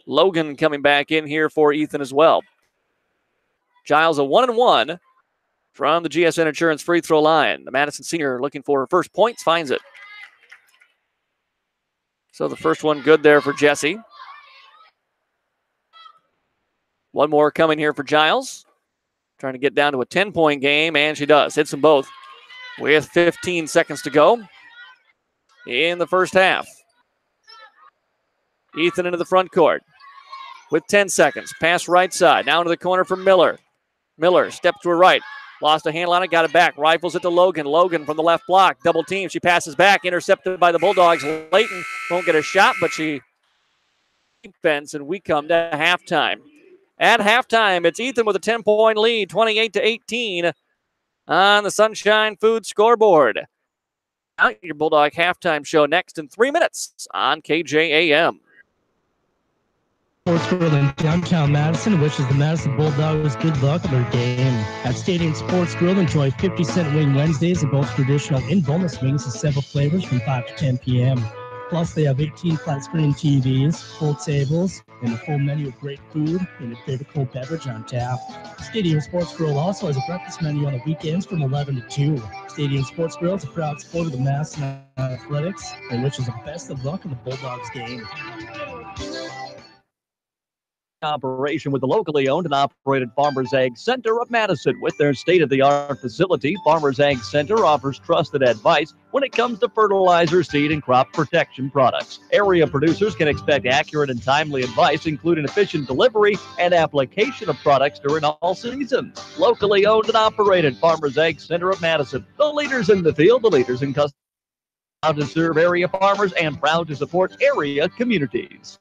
Logan coming back in here for Ethan as well. Giles a 1-and-1 from the GSN Insurance free throw line. The Madison senior looking for her first points, finds it. So the first one good there for Jesse. One more coming here for Giles. Trying to get down to a 10-point game, and she does. Hits them both with 15 seconds to go in the first half. Ethan into the front court with 10 seconds. Pass right side. Now into the corner for Miller. Miller steps to her right. Lost a handle on it, got it back. Rifles it to Logan. Logan from the left block. Double team. She passes back. Intercepted by the Bulldogs. Layton won't get a shot, but she defense, and we come to halftime. At halftime, it's Ethan with a 10-point lead, 28-18 on the Sunshine Food scoreboard. Out your Bulldog halftime show next in 3 minutes on KJAM. Sports Grill in downtown Madison wishes the Madison Bulldogs good luck in their game. At Stadium Sports Grill, enjoy 50-cent wing Wednesdays and both traditional and boneless wings in several flavors from 5 to 10 p.m. Plus, they have 18 flat-screen TVs, full tables, and a full menu of great food and a favorite cold beverage on tap. Stadium Sports Grill also has a breakfast menu on the weekends from 11 to 2. Stadium Sports Grill is a proud supporter of the Madison Athletics and wishes the best of luck in the Bulldogs game. Operation with the locally owned and operated Farmers Ag Center of Madison. With their state-of-the-art facility, Farmers Ag Center offers trusted advice when it comes to fertilizer, seed, and crop protection products. Area producers can expect accurate and timely advice, including efficient delivery and application of products during all seasons. Locally owned and operated Farmers Ag Center of Madison. The leaders in the field, the leaders in custom. Proud to serve area farmers and proud to support area communities.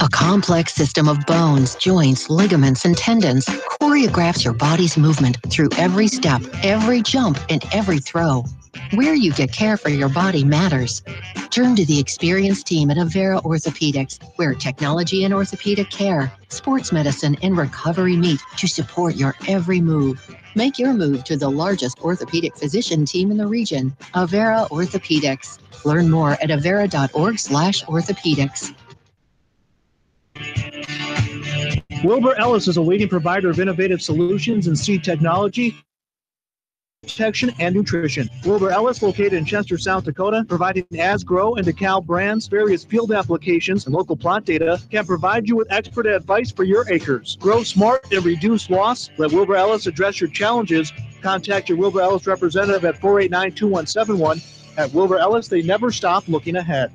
A complex system of bones, joints, ligaments, and tendons choreographs your body's movement through every step, every jump, and every throw. Where you get care for your body matters. Turn to the experienced team at Avera Orthopedics, where technology and orthopedic care, sports medicine, and recovery meet to support your every move. Make your move to the largest orthopedic physician team in the region, Avera Orthopedics. Learn more at avera.org/orthopedics. Wilbur Ellis is a leading provider of innovative solutions in seed technology, protection, and nutrition. Wilbur Ellis, located in Chester, South Dakota, providing Asgrow and DeKalb brands, various field applications, and local plot data, can provide you with expert advice for your acres. Grow smart and reduce loss. Let Wilbur Ellis address your challenges. Contact your Wilbur Ellis representative at 489-2171. At Wilbur Ellis, they never stop looking ahead.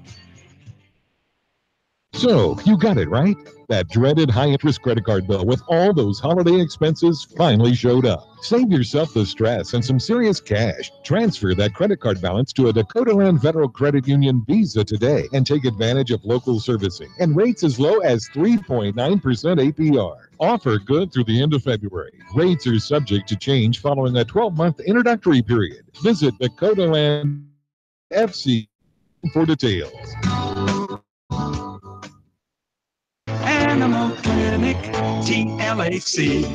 So, you got it, right? That dreaded high-interest credit card bill with all those holiday expenses finally showed up. Save yourself the stress and some serious cash. Transfer that credit card balance to a Dakota Land Federal Credit Union Visa today and take advantage of local servicing and rates as low as 3.9% APR. Offer good through the end of February. Rates are subject to change following a 12-month introductory period. Visit Dakota Land FC for details. Animal Clinic, TLAC.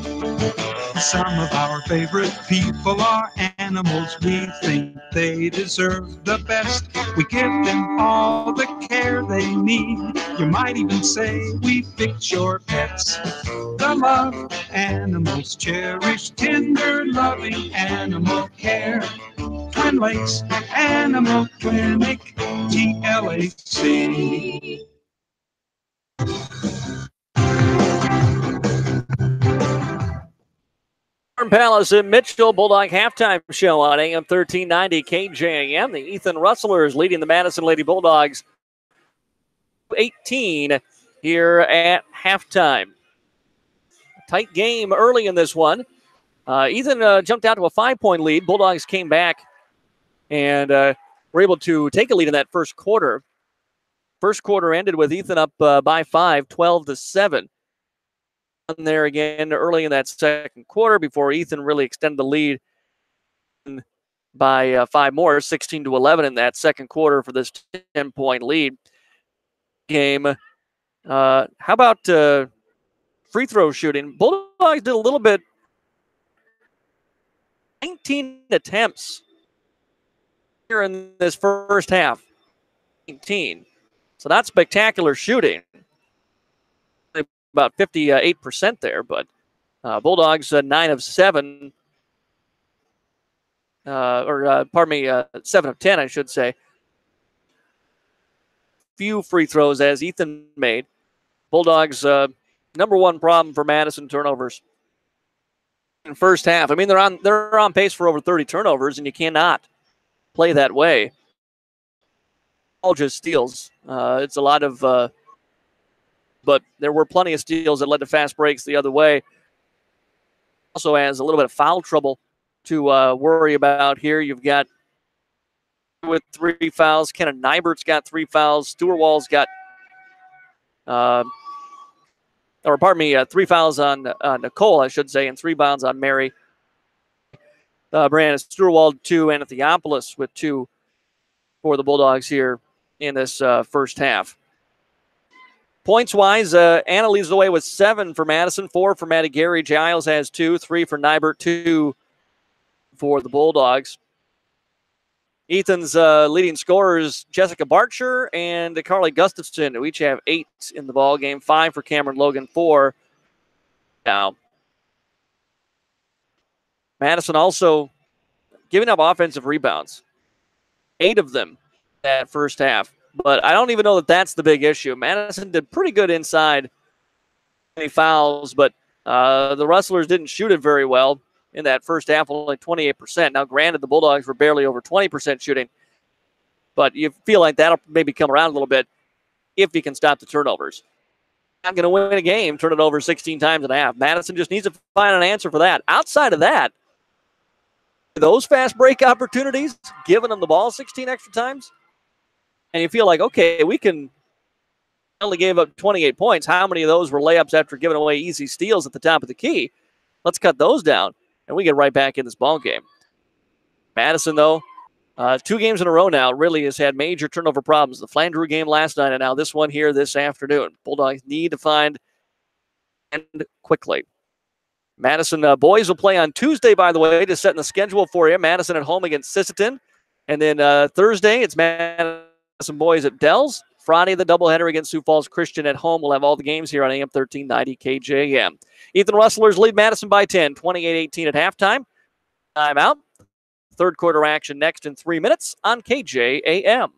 Some of our favorite people are animals. We think they deserve the best. We give them all the care they need. You might even say we fix your pets. The love animals cherish, tender, loving animal care. Twin Lakes Animal Clinic, TLAC. Palace at Mitchell Bulldog halftime show on AM 1390 KJAM. The Ethan Rustlers leading the Madison Lady Bulldogs 18 here at halftime. Tight game early in this one. Ethan jumped out to a 5-point lead. Bulldogs came back and were able to take a lead in that first quarter. First quarter ended with Ethan up by 5, 12-7. There again early in that second quarter before Ethan really extended the lead by 5 more, 16-11 in that second quarter for this 10-point lead game. How about free throw shooting? Bulldogs did a little bit. 19 attempts here in this first half. 19. So that's spectacular shooting. About 58% there, but Bulldogs 9 of 7, 7 of 10, I should say. Few free throws as Ethan made. Bulldogs number one problem for Madison, turnovers in first half. I mean, they're on pace for over 30 turnovers, and you cannot play that way. All just steals. It's a lot of. But there were plenty of steals that led to fast breaks the other way. Also has a little bit of foul trouble to worry about here. You've got with 3 fouls. Kenna Nybert's got 3 fouls. Stuart Wall's got, 3 fouls on Nicole, I should say, and 3 fouls on Mary. Brandon Stuart Wall 2, and Theopolis with 2 for the Bulldogs here in this first half. Points-wise, Anna leads the way with 7 for Madison, 4 for Maddie Gary. Giles has 2, 3 for Nybert, 2 for the Bulldogs. Ethan's leading scorers, Jessica Barcher and Carly Gustafson, who each have 8 in the ball game. 5 for Cameron Logan, 4 now. Madison also giving up offensive rebounds. 8 of them that first half. But I don't even know that that's the big issue. Madison did pretty good inside. Any fouls, but the Rustlers didn't shoot it very well in that first half, only 28%. Now, granted, the Bulldogs were barely over 20% shooting, but you feel like that'll maybe come around a little bit if you can stop the turnovers. Not going to win a game, turn it over 16 times and a half. Madison just needs to find an answer for that. Outside of that, those fast break opportunities, giving them the ball 16 extra times, and you feel like, okay, we can only gave up 28 points. How many of those were layups after giving away easy steals at the top of the key? Let's cut those down, and we get right back in this ball game. Madison, though, 2 games in a row now really has had major turnover problems. The Flandreau game last night and now this one here this afternoon. Bulldogs need to find and quickly. Madison boys will play on Tuesday, by the way, to set in the schedule for you. Madison at home against Sisseton. And then Thursday, it's Madison boys at Dells. Friday, the doubleheader against Sioux Falls Christian at home. We'll have all the games here on AM 1390 KJM. Ethan Rustlers lead Madison by 10, 28-18 at halftime. Timeout. Third quarter action next in 3 minutes on KJAM.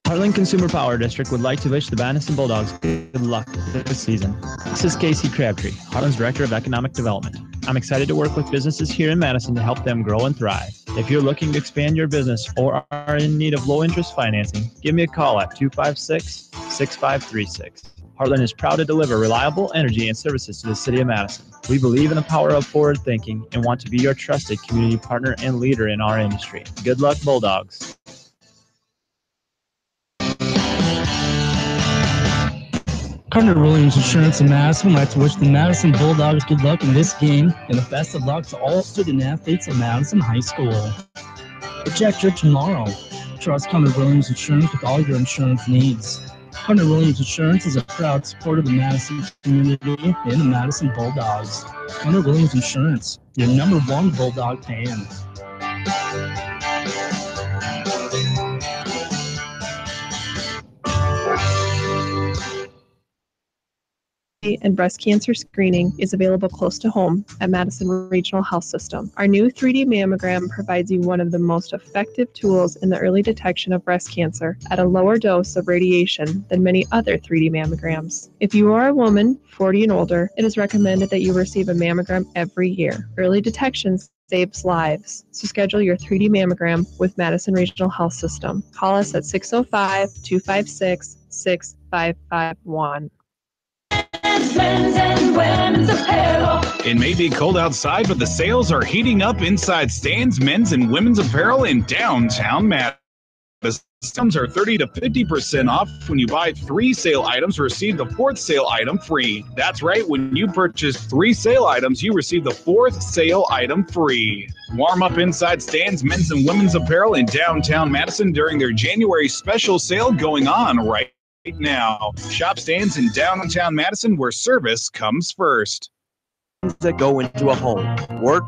Heartland Consumer Power District would like to wish the Madison Bulldogs good luck this season. This is Casey Crabtree, Heartland's Director of Economic Development. I'm excited to work with businesses here in Madison to help them grow and thrive. If you're looking to expand your business or are in need of low-interest financing, give me a call at 256-6536. Heartland is proud to deliver reliable energy and services to the city of Madison. We believe in the power of forward thinking and want to be your trusted community partner and leader in our industry. Good luck, Bulldogs. Carter Williams Insurance in Madison would like to wish the Madison Bulldogs good luck in this game and the best of luck to all student athletes at Madison High School. Project your tomorrow. Trust Carter Williams Insurance with all your insurance needs. Carter Williams Insurance is a proud supporter of the Madison community and the Madison Bulldogs. Carter Williams Insurance, your #1 Bulldog fan. And breast cancer screening is available close to home at Madison Regional Health System. Our new 3D mammogram provides you one of the most effective tools in the early detection of breast cancer at a lower dose of radiation than many other 3D mammograms. If you are a woman, 40 and older, it is recommended that you receive a mammogram every year. Early detection saves lives. So schedule your 3D mammogram with Madison Regional Health System. Call us at 605-256-6551. Men's and women's apparel. It may be cold outside, but the sales are heating up inside Stan's Men's and Women's Apparel in downtown Madison. Items are 30 to 50% off. When you buy 3 sale items, receive the 4th sale item free. That's right, when you purchase 3 sale items, you receive the 4th sale item free. Warm up inside Stan's Men's and Women's Apparel in downtown Madison during their January special sale going on right now. Shop Stan's in downtown Madison where service comes first. That go into a home: work,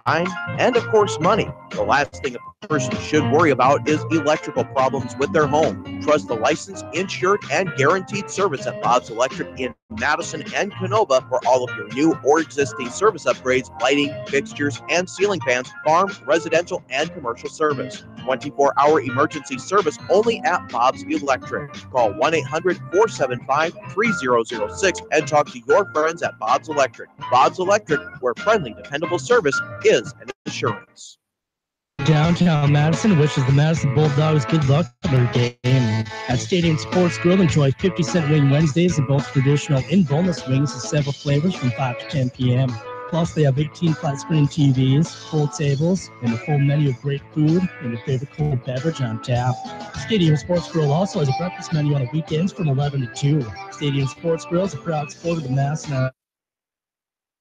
time, and of course money. The last thing a person should worry about is electrical problems with their home. Trust the licensed, insured, and guaranteed service at Bob's Electric in Madison and Canova for all of your new or existing service upgrades, lighting, fixtures, and ceiling fans, farm, residential, and commercial service. 24-hour emergency service only at Bob's Electric. Call 1-800-475-3006 and talk to your friends at Bob's Electric. Bob's Electric, where friendly, dependable service is an assurance. Downtown Madison wishes the Madison Bulldogs good luck in their game. At Stadium Sports Grill, enjoy 50-cent wing Wednesdays in both traditional and boneless wings in several flavors from 5 to 10 p.m. Plus, they have 18 flat-screen TVs, full tables, and a full menu of great food and your favorite cold beverage on tap. Stadium Sports Grill also has a breakfast menu on the weekends from 11 to 2. Stadium Sports Grill is a proud supporter of the Madison.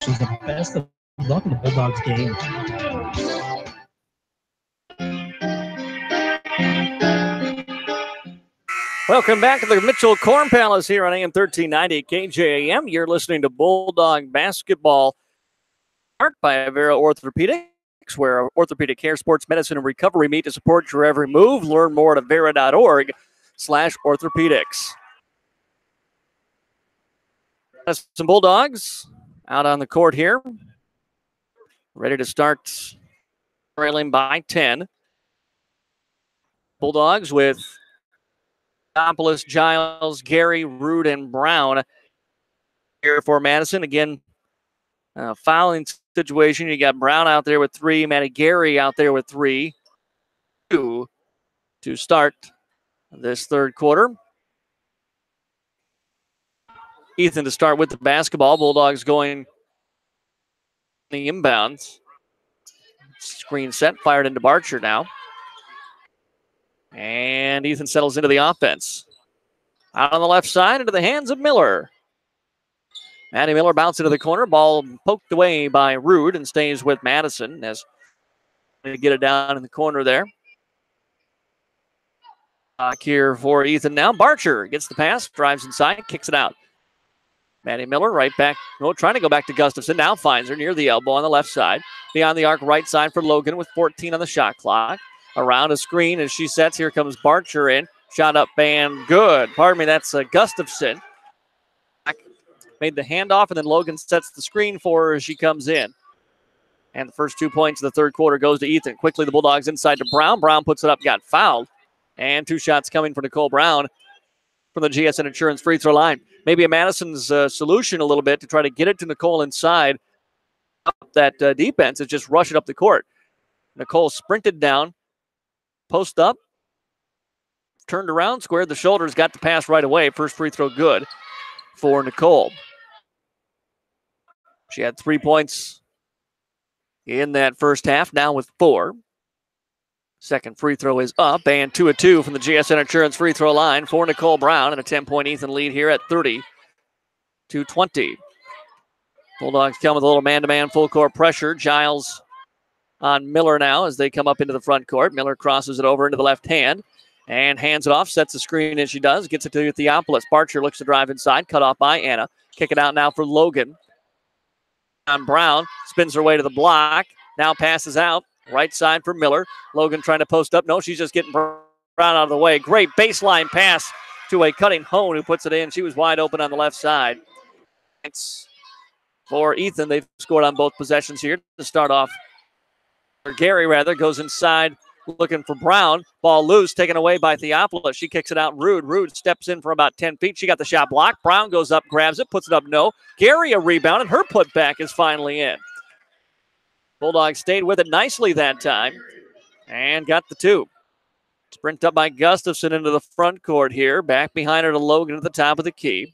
Is the best of luck in the Bulldogs game. Welcome back to the Mitchell Corn Palace here on AM 1390 KJAM. You're listening to Bulldog Basketball, powered by Avera Orthopedics, where orthopedic care, sports medicine, and recovery meet to support your every move. Learn more at avera.org/orthopedics. Some Bulldogs out on the court here, ready to start, trailing by 10. Bulldogs with Tompoulos, Giles, Gary, Root, and Brown here for Madison. Again, fouling situation. You got Brown out there with 3, Matty Gary out there with 3. 2 to start this third quarter. Ethan to start with the basketball. Bulldogs going the inbounds. Screen set, fired into Barcher now. And Ethan settles into the offense. Out on the left side, into the hands of Miller. Matty Miller bounced into the corner. Ball poked away by Rude and stays with Madison as to get it down in the corner there. Here for Ethan now. Barcher gets the pass, drives inside, kicks it out. Maddie Miller right back, trying to go back to Gustafson. Now finds her near the elbow on the left side. Beyond the arc, right side for Logan with 14 on the shot clock. Around a screen as she sets. Here comes Barcher in. Shot up and good. Pardon me, that's Gustafson. Made the handoff, and then Logan sets the screen for her as she comes in. And the first 2 points of the third quarter goes to Ethan. Quickly the Bulldogs inside to Brown. Brown puts it up, got fouled. And 2 shots coming for Nicole Brown from the GSN Insurance free throw line. Maybe a Madison's solution a little bit to try to get it to Nicole inside. That defense is just rush it up the court. Nicole sprinted down, post up, turned around, squared the shoulders, got the pass right away. First free throw good for Nicole. She had 3 points in that first half, now with 4. Second free throw is up, and 2 of 2 from the GSN Insurance free throw line for Nicole Brown, and a 10-point Ethan lead here at 30-20. Bulldogs come with a little man-to-man full court pressure. Giles on Miller now as they come up into the front court. Miller crosses it over into the left hand and hands it off, sets the screen as she does, gets it to Theopolis. Barcher looks to drive inside, cut off by Anna. Kick it out now for Logan. On Brown, spins her way to the block, now passes out. Right side for Miller. Logan trying to post up. No, she's just getting Brown out of the way. Great baseline pass to a cutting Hone who puts it in. She was wide open on the left side. It's for Ethan. They've scored on both possessions here to start off. Or Gary, rather, goes inside looking for Brown. Ball loose, taken away by Theopolis. She kicks it out. Rude steps in for about 10 feet. She got the shot blocked. Brown goes up, grabs it, puts it up. No. Gary a rebound, and her putback is finally in. Bulldogs stayed with it nicely that time and got the 2. Sprint up by Gustafson into the front court here. Back behind her to Logan at the top of the key.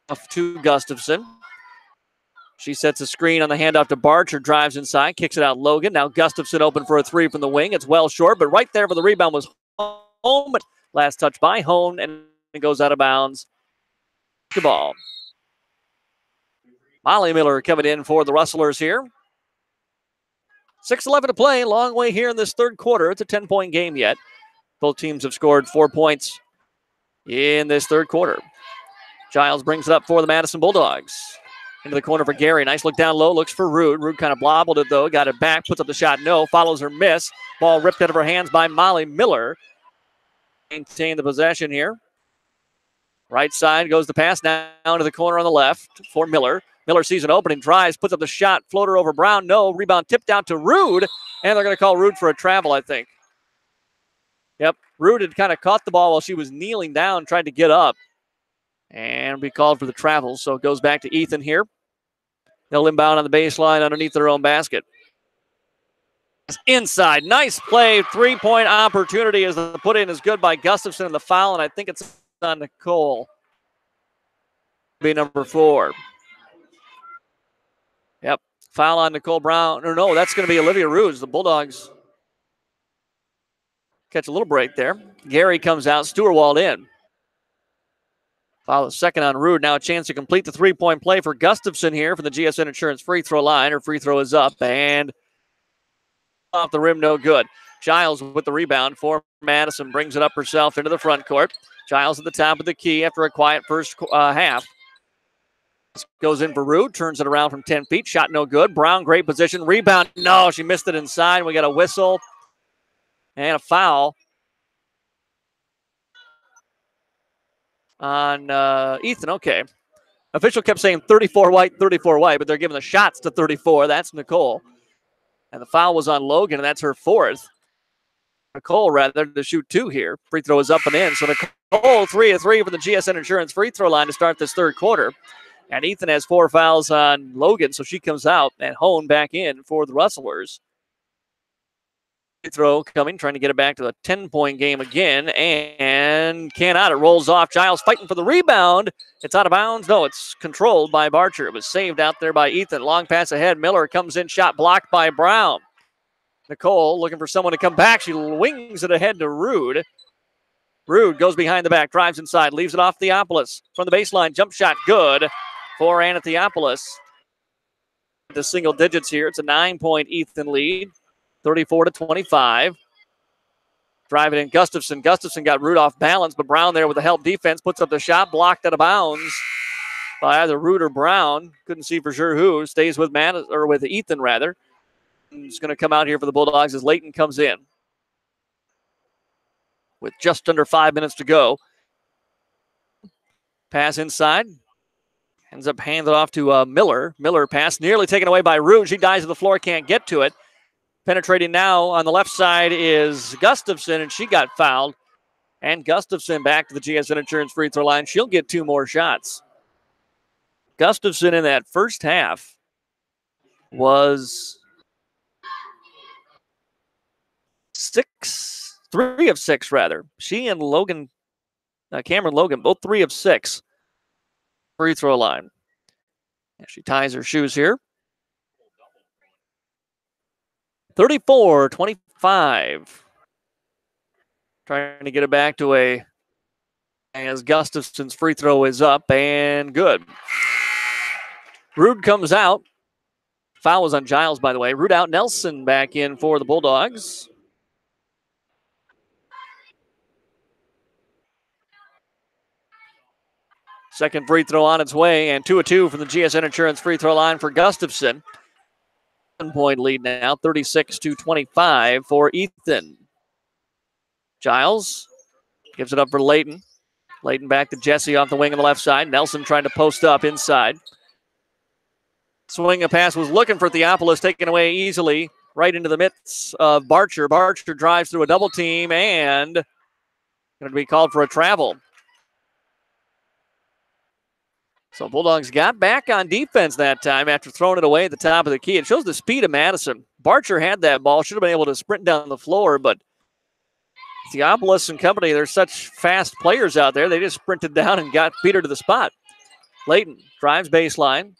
Off to Gustafson. She sets a screen on the handoff to Barcher, drives inside, kicks it out Logan. Now Gustafson open for a 3 from the wing. It's well short, but right there for the rebound was Hone. Last touch by Hone, and it goes out of bounds. The ball. Molly Miller coming in for the Rustlers here. 6:11 to play. Long way here in this third quarter. It's a 10-point game yet. Both teams have scored 4 points in this third quarter. Giles brings it up for the Madison Bulldogs. Into the corner for Gary. Nice look down low. Looks for Rude. Rude kind of blobbled it, though. Got it back. Puts up the shot. No. Follows her miss. Ball ripped out of her hands by Molly Miller. Maintain the possession here. Right side goes the pass down to the corner on the left for Miller. Miller sees an opening, drives, puts up the shot, floater over Brown. No. Rebound tipped out to Rude. And they're going to call Rude for a travel, I think. Yep. Rude had kind of caught the ball while she was kneeling down, tried to get up. And be called for the travel. So it goes back to Ethan here. They'll inbound on the baseline underneath their own basket. Inside. Nice play. 3-point opportunity as the put in is good by Gustafson in the foul. And I think it's on Nicole. Be number 4. Yep. Foul on Nicole Brown. Or no, that's going to be Olivia Rude. The Bulldogs catch a little break there. Gary comes out. Stewart in. Foul the second on Rude. Now a chance to complete the 3-point play for Gustafson here for the GSN Insurance free throw line. Her free throw is up and off the rim, no good. Giles with the rebound for Madison. Brings it up herself into the front court. Giles at the top of the key after a quiet first half. Goes in for Rude. Turns it around from 10 feet. Shot no good. Brown, great position. Rebound. No, she missed it inside. We got a whistle and a foul on Ethan. Okay. Official kept saying 34 white, but they're giving the shots to 34. That's Nicole. And the foul was on Logan, and that's her 4th. Nicole, rather, to shoot 2 here. Free throw is up and in. So Nicole, 3 of 3 for the GSN Insurance free throw line to start this third quarter. And Ethan has 4 fouls on Logan, so she comes out and Hone back in for the Rustlers. Free throw coming, trying to get it back to a 10-point game again, and cannot. It rolls off. Giles fighting for the rebound. It's out of bounds. No, it's controlled by Barcher. It was saved out there by Ethan. Long pass ahead. Miller comes in, shot blocked by Brown. Nicole looking for someone to come back. She wings it ahead to Rude. Rude goes behind the back, drives inside, leaves it off Theopolis. From the baseline, jump shot good for Anna Theopolis. The single digits here. It's a 9-point Ethan lead. 34-25. Driving in Gustafson. Gustafson got Root off balance, but Brown there with the help defense puts up the shot, blocked out of bounds by either Root or Brown. Couldn't see for sure who. Stays with with Ethan rather. He's going to come out here for the Bulldogs as Layton comes in with just under 5 minutes to go. Pass inside. Ends up handed off to Miller. Miller pass nearly taken away by Root. She dives to the floor, can't get to it. Penetrating now on the left side is Gustafson, and she got fouled. And Gustafson back to the GSN Insurance free throw line. She'll get 2 more shots. Gustafson in that first half was 3 of 6 rather. She and Cameron Logan, both 3 of 6 free throw line. And she ties her shoes here. 34-25. Trying to get it back to as Gustafson's free throw is up and good. Rude comes out. Foul was on Giles, by the way. Rude out. Nelson back in for the Bulldogs. Second free throw on its way, and 2 of 2 from the GSN Insurance free throw line for Gustafson. 1-point lead now, 36-25 for Ethan. Giles gives it up for Layton. Layton back to Jesse off the wing on the left side. Nelson trying to post up inside. Swing a pass was looking for Theopolis, taken away easily right into the midst of Barcher. Barcher drives through a double team and going to be called for a travel. So Bulldogs got back on defense that time after throwing it away at the top of the key. It shows the speed of Madison. Barcher had that ball, should have been able to sprint down the floor, but Theopolis and company, they're such fast players out there. They just sprinted down and beat her to the spot. Layton drives baseline.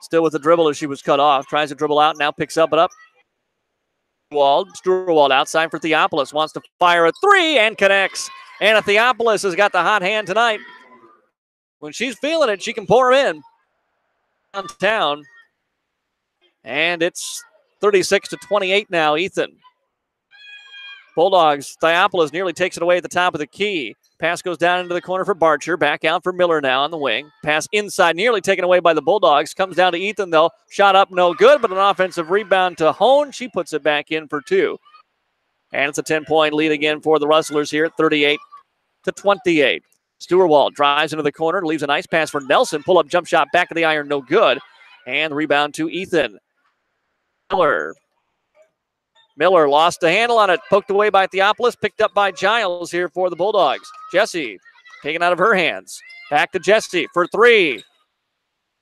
Still with the dribble as she was cut off. Tries to dribble out, now picks up. Stewart outside for Theopolis. Wants to fire a 3 and connects. Anna Theopolis has got the hot hand tonight. When she's feeling it, she can pour them in downtown. And it's 36-28 now, Ethan. Bulldogs, Theopolis nearly takes it away at the top of the key. Pass goes down into the corner for Barcher. Back out for Miller now on the wing. Pass inside, nearly taken away by the Bulldogs. Comes down to Ethan, though. Shot up, no good, but an offensive rebound to Hone. She puts it back in for 2. And it's a 10-point lead again for the Rustlers here at 38-28. Stewart drives into the corner, leaves a nice pass for Nelson. Pull-up jump shot, back of the iron, no good. And rebound to Ethan. Miller lost the handle on it, poked away by Theopolis, picked up by Giles here for the Bulldogs. Jesse taken out of her hands. Back to Jesse for 3.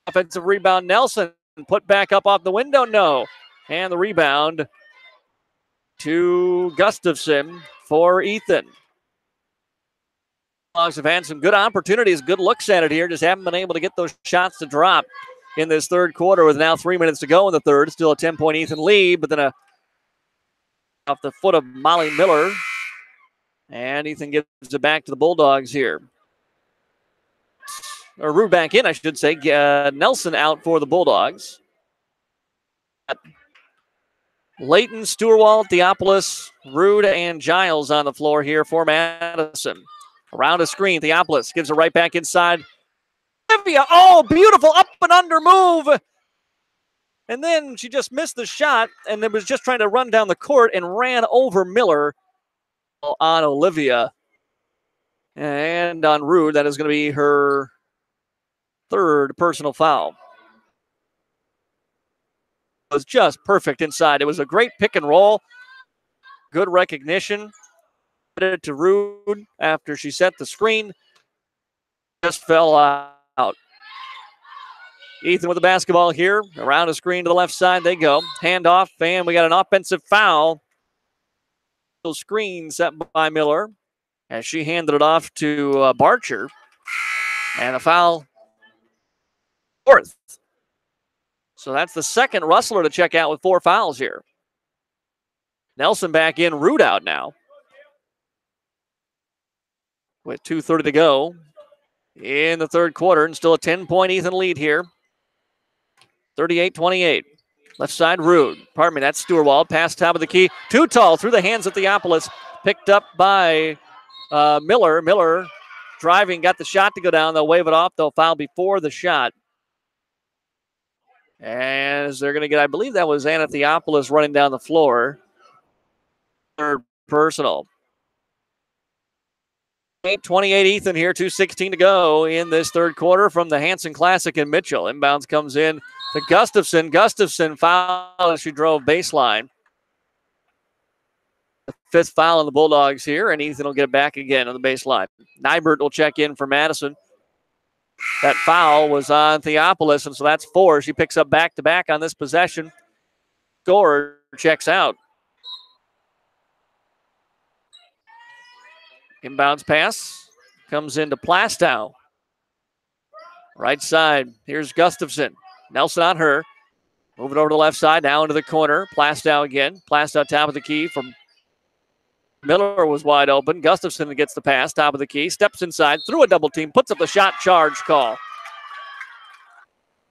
Offensive rebound, Nelson put back up off the window, no. And the rebound to Gustafson for Ethan. Bulldogs have had some good opportunities, good looks at it here, just haven't been able to get those shots to drop in this third quarter with now 3 minutes to go in the third. Still a 10-point Ethan lead, but then off the foot of Molly Miller. And Ethan gives it back to the Bulldogs here. Or Rude back in, I should say. Nelson out for the Bulldogs. Layton, Stewart, Theopolis, Rude, and Giles on the floor here for Madison. Around a screen, Theopolis gives it right back inside. Olivia, beautiful up and under move. And then she just missed the shot and then was just trying to run down the court and ran over Miller on Olivia. And on Rude, that is going to be her 3rd personal foul. It was just perfect inside. It was a great pick and roll. Good recognition. It to Rude after she set the screen. Just fell out. Ethan with the basketball here. Around a screen to the left side they go. Hand off, and we got an offensive foul. Screen set by Miller as she handed it off to Barcher. And a foul. 4th. So that's the second Rustler to check out with 4 fouls here. Nelson back in, Rude out now. With 2:30 to go in the third quarter, and still a 10-point Ethan lead here. 38-28. Left side, Rude. Pardon me, that's Stewart-Wald. Pass top of the key. Too tall through the hands of Theopolis. Picked up by Miller. Miller driving, got the shot to go down. They'll wave it off. They'll foul before the shot. As they're going to get, I believe that was Anna Theopolis running down the floor. Third personal. 28 Ethan here, 2:16 to go in this third quarter from the Hanson Classic in Mitchell. Inbounds comes in to Gustafson. Gustafson foul as she drove baseline. The fifth foul on the Bulldogs here, and Ethan will get it back again on the baseline. Nybert will check in for Madison. That foul was on Theopolis, and so that's 4. She picks up back-to-back on this possession. Scorer checks out. Inbounds pass comes into Plastow. Right side, here's Gustafson. Nelson on her. Moving over to the left side, now into the corner. Plastow again. Plastow top of the key from Miller was wide open. Gustafson gets the pass, top of the key. Steps inside, through a double team, puts up the shot, charge call.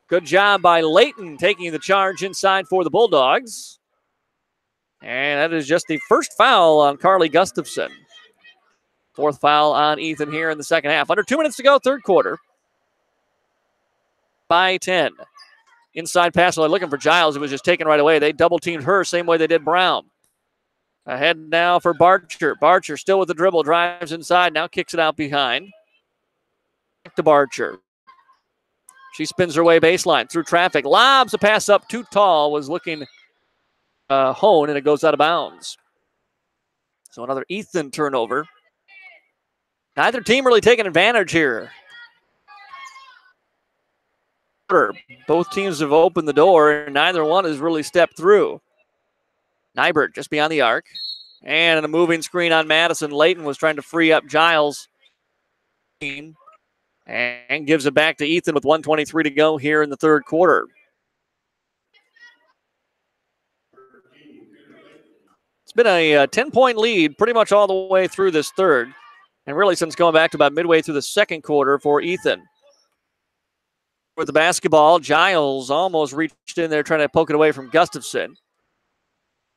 Good job by Layton taking the charge inside for the Bulldogs. And that is just the first foul on Carly Gustafson. Fourth foul on Ethan here in the second half. Under 2 minutes to go, third quarter. By 10. Inside pass, they're looking for Giles. It was just taken right away. They double-teamed her, same way they did Brown. Ahead now for Barcher. Barcher still with the dribble, drives inside, now kicks it out behind. Back to Barcher. She spins her way baseline through traffic. Lobs a pass up, too tall, was looking Hone, and it goes out of bounds. So another Ethan turnover. Neither team really taking advantage here. Both teams have opened the door, and neither one has really stepped through. Nybert just beyond the arc. And a moving screen on Madison. Layton was trying to free up Giles. And gives it back to Ethan with 1:23 to go here in the third quarter. It's been a 10-point lead pretty much all the way through this third. And really since going back to about midway through the second quarter for Ethan. With the basketball, Giles almost reached in there trying to poke it away from Gustafson.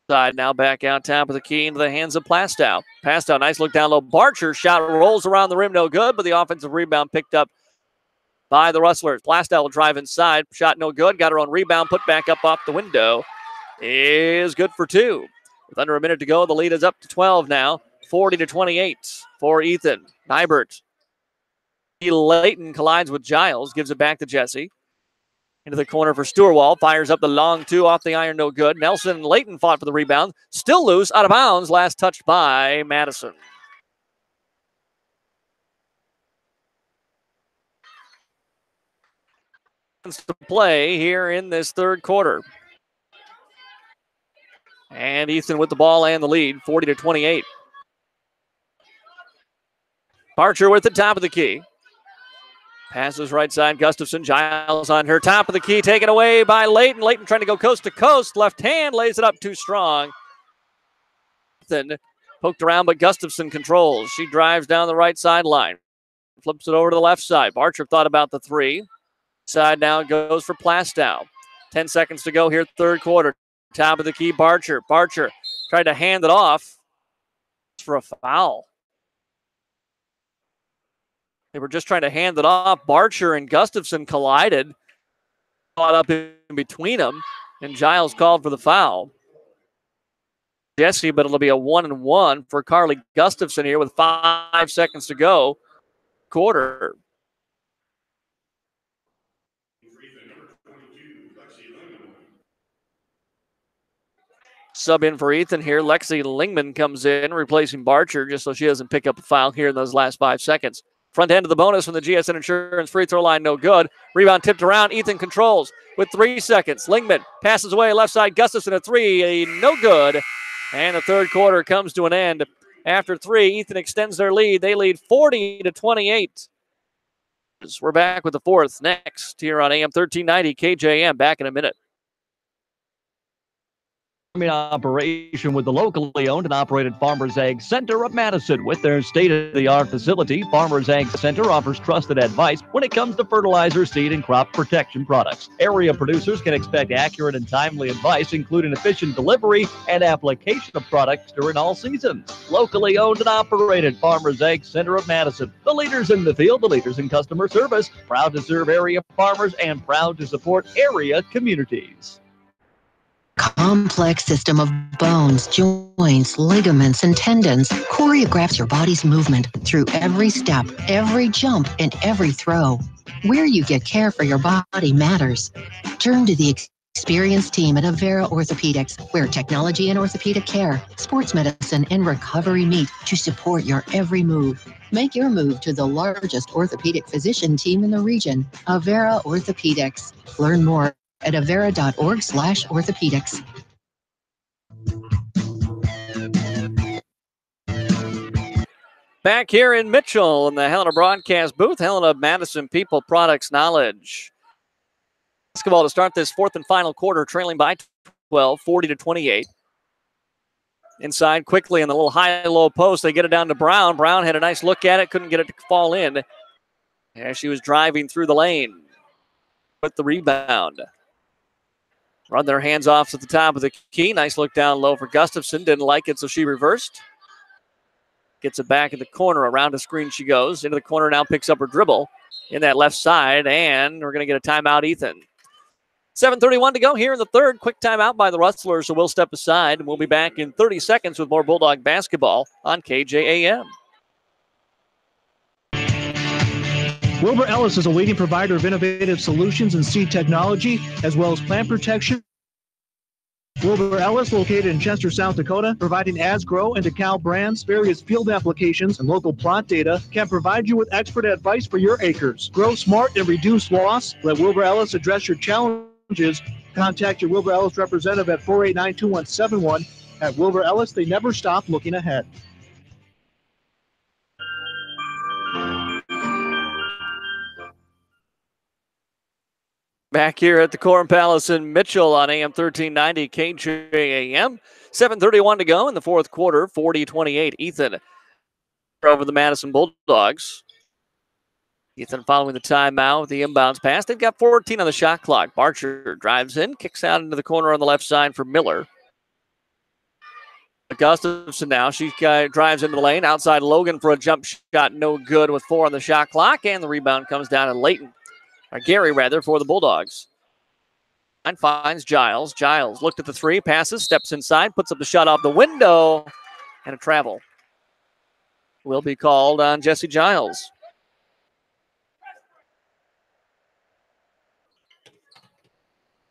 Side now back out top of the key into the hands of Plastow. Plastow, nice look down low. Barcher shot rolls around the rim, no good, but the offensive rebound picked up by the Rustlers. Plastow will drive inside. Shot no good. Got her own rebound, put back up off the window. Is good for 2. With under a minute to go, the lead is up to 12 now. 40-28 for Ethan. Nybert. Layton collides with Giles, gives it back to Jesse. Into the corner for Stewart-Wald, fires up the long 2 off the iron, no good. Nelson and Layton fought for the rebound. Still loose, out of bounds, last touched by Madison. To play here in this third quarter. And Ethan with the ball and the lead, 40-28. Barcher with the top of the key. Passes right side, Gustafson. Giles on her top of the key, taken away by Layton. Layton trying to go coast to coast. Left hand lays it up too strong. Ethan poked around, but Gustafson controls. She drives down the right sideline. Flips it over to the left side. Barcher thought about the 3. Side now goes for Plastow. 10 seconds to go here, third quarter. Top of the key, Barcher. Barcher tried to hand it off for a foul. They were just trying to hand it off. Barcher and Gustafson collided. Caught up in between them, and Giles called for the foul. Jesse, but it'll be a 1-and-1 for Carly Gustafson here with 5 seconds to go. Quarter. Sub in for Ethan here. Lexi Lingman comes in, replacing Barcher, just so she doesn't pick up a foul here in those last 5 seconds. Front end of the bonus from the GSN Insurance free throw line, no good. Rebound tipped around. Ethan controls with 3 seconds. Lingman passes away left side. Gustafson at 3, no good. And the third quarter comes to an end. After 3, Ethan extends their lead. They lead 40-28. We're back with the fourth next here on AM 1390 KJM. Back in a minute. Operation with the locally owned and operated Farmers Ag Center of Madison. With their state-of-the-art facility, Farmers Ag Center offers trusted advice when it comes to fertilizer, seed, and crop protection products. Area producers can expect accurate and timely advice, including efficient delivery and application of products during all seasons. Locally owned and operated Farmers Ag Center of Madison. The leaders in the field, the leaders in customer service, proud to serve area farmers and proud to support area communities. Complex system of bones, joints, ligaments, and tendons choreographs your body's movement through every step, every jump, and every throw. Where you get care for your body matters. Turn to the experienced team at Avera Orthopedics, where technology and orthopedic care, sports medicine, and recovery meet to support your every move. Make your move to the largest orthopedic physician team in the region, Avera Orthopedics. Learn more at avera.org/orthopedics. Back here in Mitchell in the Helena broadcast booth, Helena Madison People Products Knowledge. Basketball to start this fourth and final quarter, trailing by 12, 40-28. Inside quickly in the little high-low post, they get it down to Brown. Brown had a nice look at it, couldn't get it to fall in as she was driving through the lane with the rebound. Run their hands off at the top of the key. Nice look down low for Gustafson. Didn't like it, so she reversed. Gets it back in the corner. Around the screen she goes. Into the corner now, picks up her dribble in that left side, and we're going to get a timeout, Ethan. 7:31 to go here in the third. Quick timeout by the Rustlers, so we'll step aside, and we'll be back in 30 seconds with more Bulldog basketball on KJAM. Wilbur Ellis is a leading provider of innovative solutions in seed technology, as well as plant protection. Wilbur Ellis, located in Chester, South Dakota, providing Asgrow and DeKalb brands, various field applications, and local plot data, can provide you with expert advice for your acres. Grow smart and reduce loss. Let Wilbur Ellis address your challenges. Contact your Wilbur Ellis representative at 489-2171. At Wilbur Ellis, they never stop looking ahead. Back here at the Corn Palace in Mitchell on AM 1390 KJAM. 7:31 to go in the fourth quarter, 40-28. Ethan over the Madison Bulldogs. Ethan following the timeout, the inbounds pass. They've got 14 on the shot clock. Barcher drives in, kicks out into the corner on the left side for Miller. Gustafson now, she drives into the lane. Outside Logan for a jump shot, no good with 4 on the shot clock. And the rebound comes down to Layton. Or Gary, rather, for the Bulldogs. And finds Giles. Giles looked at the three, passes, steps inside, puts up the shot off the window, and a travel will be called on Jesse Giles.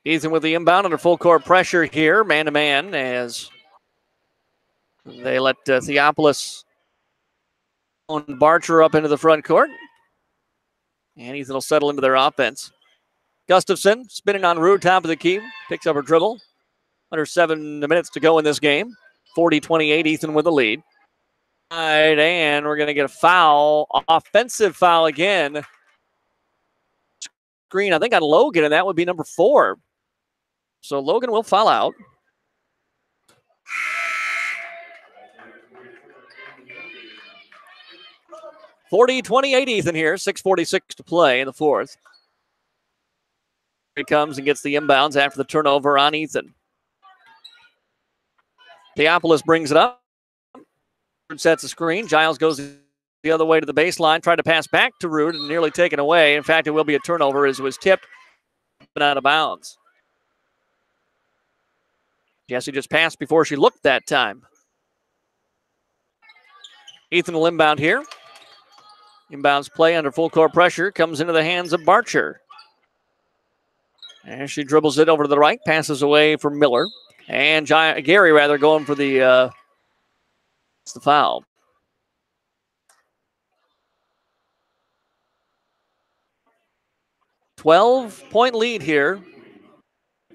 Ethan with the inbound under full court pressure here, man-to-man, as they let Theopolis on Barcher up into the front court. And Ethan will settle into their offense. Gustafson spinning on Rude, top of the key. Picks up her dribble. Under 7 minutes to go in this game. 40-28, Ethan with the lead. All right, and we're going to get a foul. Offensive foul again. Screen, I think, on Logan, and that would be number 4. So Logan will foul out. (40-28) Ethan here. 6:46 to play in the fourth. He comes and gets the inbounds after the turnover on Ethan. Theopolis brings it up. Sets a screen. Giles goes the other way to the baseline. Tried to pass back to Rude and nearly taken away. In fact, it will be a turnover as it was tipped but out of bounds. Jessie just passed before she looked that time. Ethan will inbound here. Inbounds play under full court pressure. Comes into the hands of Barcher. And she dribbles it over to the right. Passes away for Miller. And Gary, rather, going for the foul. .12 lead here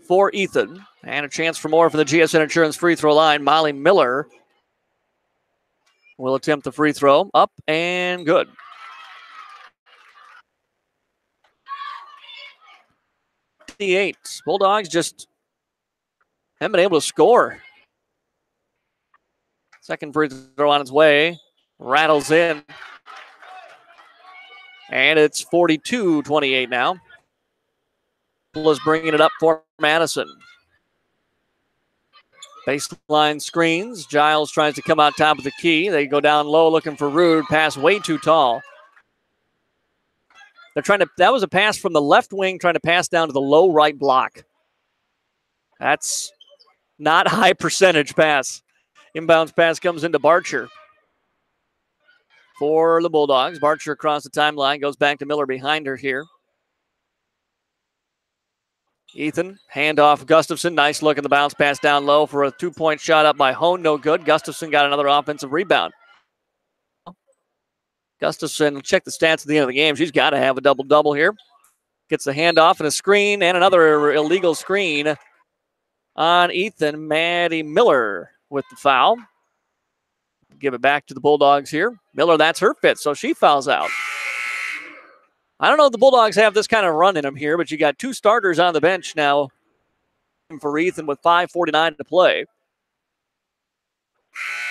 for Ethan. And a chance for more for the GSN Insurance free throw line. Molly Miller will attempt the free throw. Up and good. Bulldogs just Haven't been able to score. Second free throw on its way. Rattles in. And it's 42-28 now. Is bringing it up for Madison. Baseline screens. Giles tries to come out top of the key. They go down low looking for Rude. Pass way too tall. They're trying to, that was a pass from the left wing trying to pass down to the low right block. That's not a high percentage pass. Inbounds pass comes into Barcher. For the Bulldogs. Barcher across the timeline. Goes back to Miller behind her here. Ethan, handoff Gustafson. Nice look at the bounce pass down low for a 2-point shot up by Hone. No good. Gustafson got another offensive rebound. Gustafson, check the stats at the end of the game. She's got to have a double-double here. Gets the handoff and a screen and another illegal screen on Ethan. Maddie Miller with the foul. Give it back to the Bulldogs here. Miller, that's her fit, so she fouls out. I don't know if the Bulldogs have this kind of run in them here, but you got two starters on the bench now for Ethan with 5:49 to play.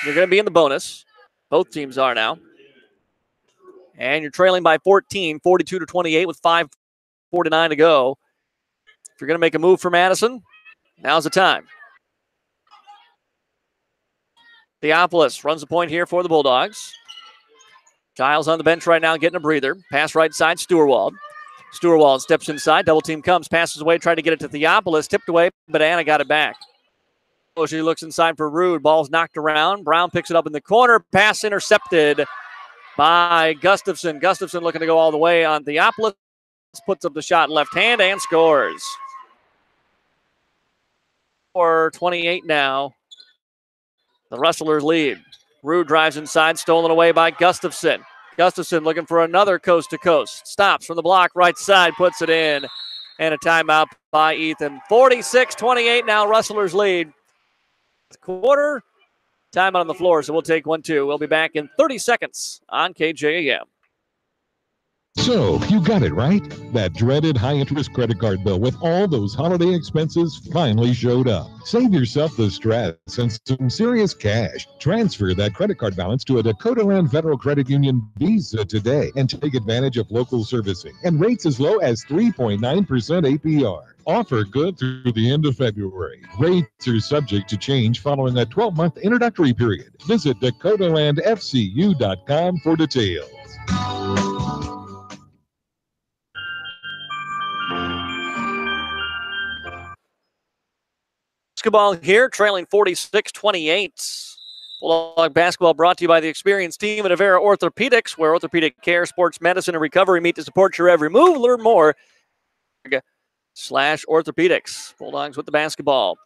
You're going to be in the bonus. Both teams are now. And you're trailing by 14, 42-28 with 5:49 to go. If you're going to make a move for Madison, now's the time. Theopolis runs the point here for the Bulldogs. Giles on the bench right now getting a breather. Pass right side, Stewart. Stewart steps inside. Double team comes, passes away, tried to get it to Theopolis. Tipped away, but Anna got it back. Oh, she looks inside for Rude. Ball's knocked around. Brown picks it up in the corner. Pass intercepted by Gustafson. Gustafson looking to go all the way on Theopolis. Puts up the shot left hand and scores. 4:28 now. The Rustlers lead. Rude drives inside, stolen away by Gustafson. Gustafson looking for another coast-to-coast. Stops from the block, right side, puts it in. And a timeout by Ethan. 46-28 now, Rustlers lead. Quarter, timeout on the floor, so we'll take 1-2. We'll be back in 30 seconds on KJAM. So, you got it, right? That dreaded high-interest credit card bill with all those holiday expenses finally showed up. Save yourself the stress and some serious cash. Transfer that credit card balance to a Dakota Land Federal Credit Union Visa today and take advantage of local servicing and rates as low as 3.9% APR. Offer good through the end of February. Rates are subject to change following a 12-month introductory period. Visit DakotaLandFCU.com for details. Basketball here, trailing 46-28. Bulldog basketball brought to you by the experienced team at Avera Orthopedics, where orthopedic care, sports medicine, and recovery meet to support your every move. Learn more /orthopedics. Bulldogs with the basketball.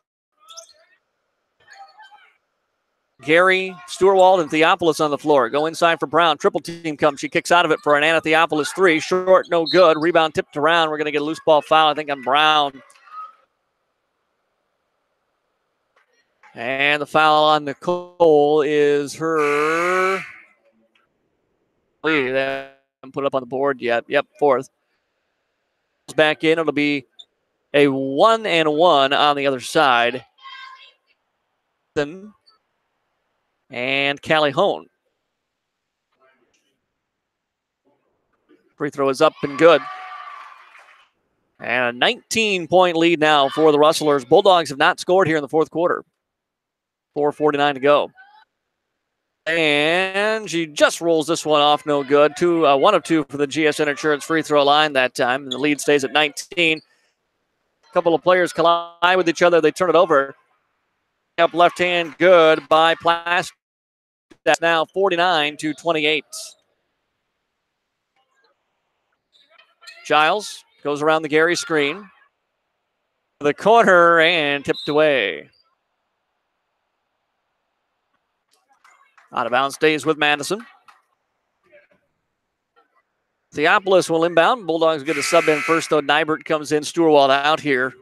Gary, Stewart, and Theopolis on the floor. Go inside for Brown. Triple team comes. She kicks out of it for an Anna Theopolis three. Short, no good. Rebound tipped around. We're going to get a loose ball foul, I think, on Brown. And the foul on Nicole is her. They haven't put it up on the board yet. Yep, fourth. Back in. It'll be a 1-1 on the other side. And Callie Hone. Free throw is up and good. And a 19-point lead now for the Rustlers. Bulldogs have not scored here in the fourth quarter. 4:49 to go. And she just rolls this one off, no good. 1 of 2 for the GSN Insurance free throw line that time. And the lead stays at 19. A couple of players collide with each other. They turn it over. Up left hand, good by Plastic. That's now 49-28. Giles goes around the Gary screen. The corner and tipped away. Out of bounds, stays with Madison. Theopolis will inbound. Bulldogs get a sub in first, though. Nybert comes in. Stewart out here.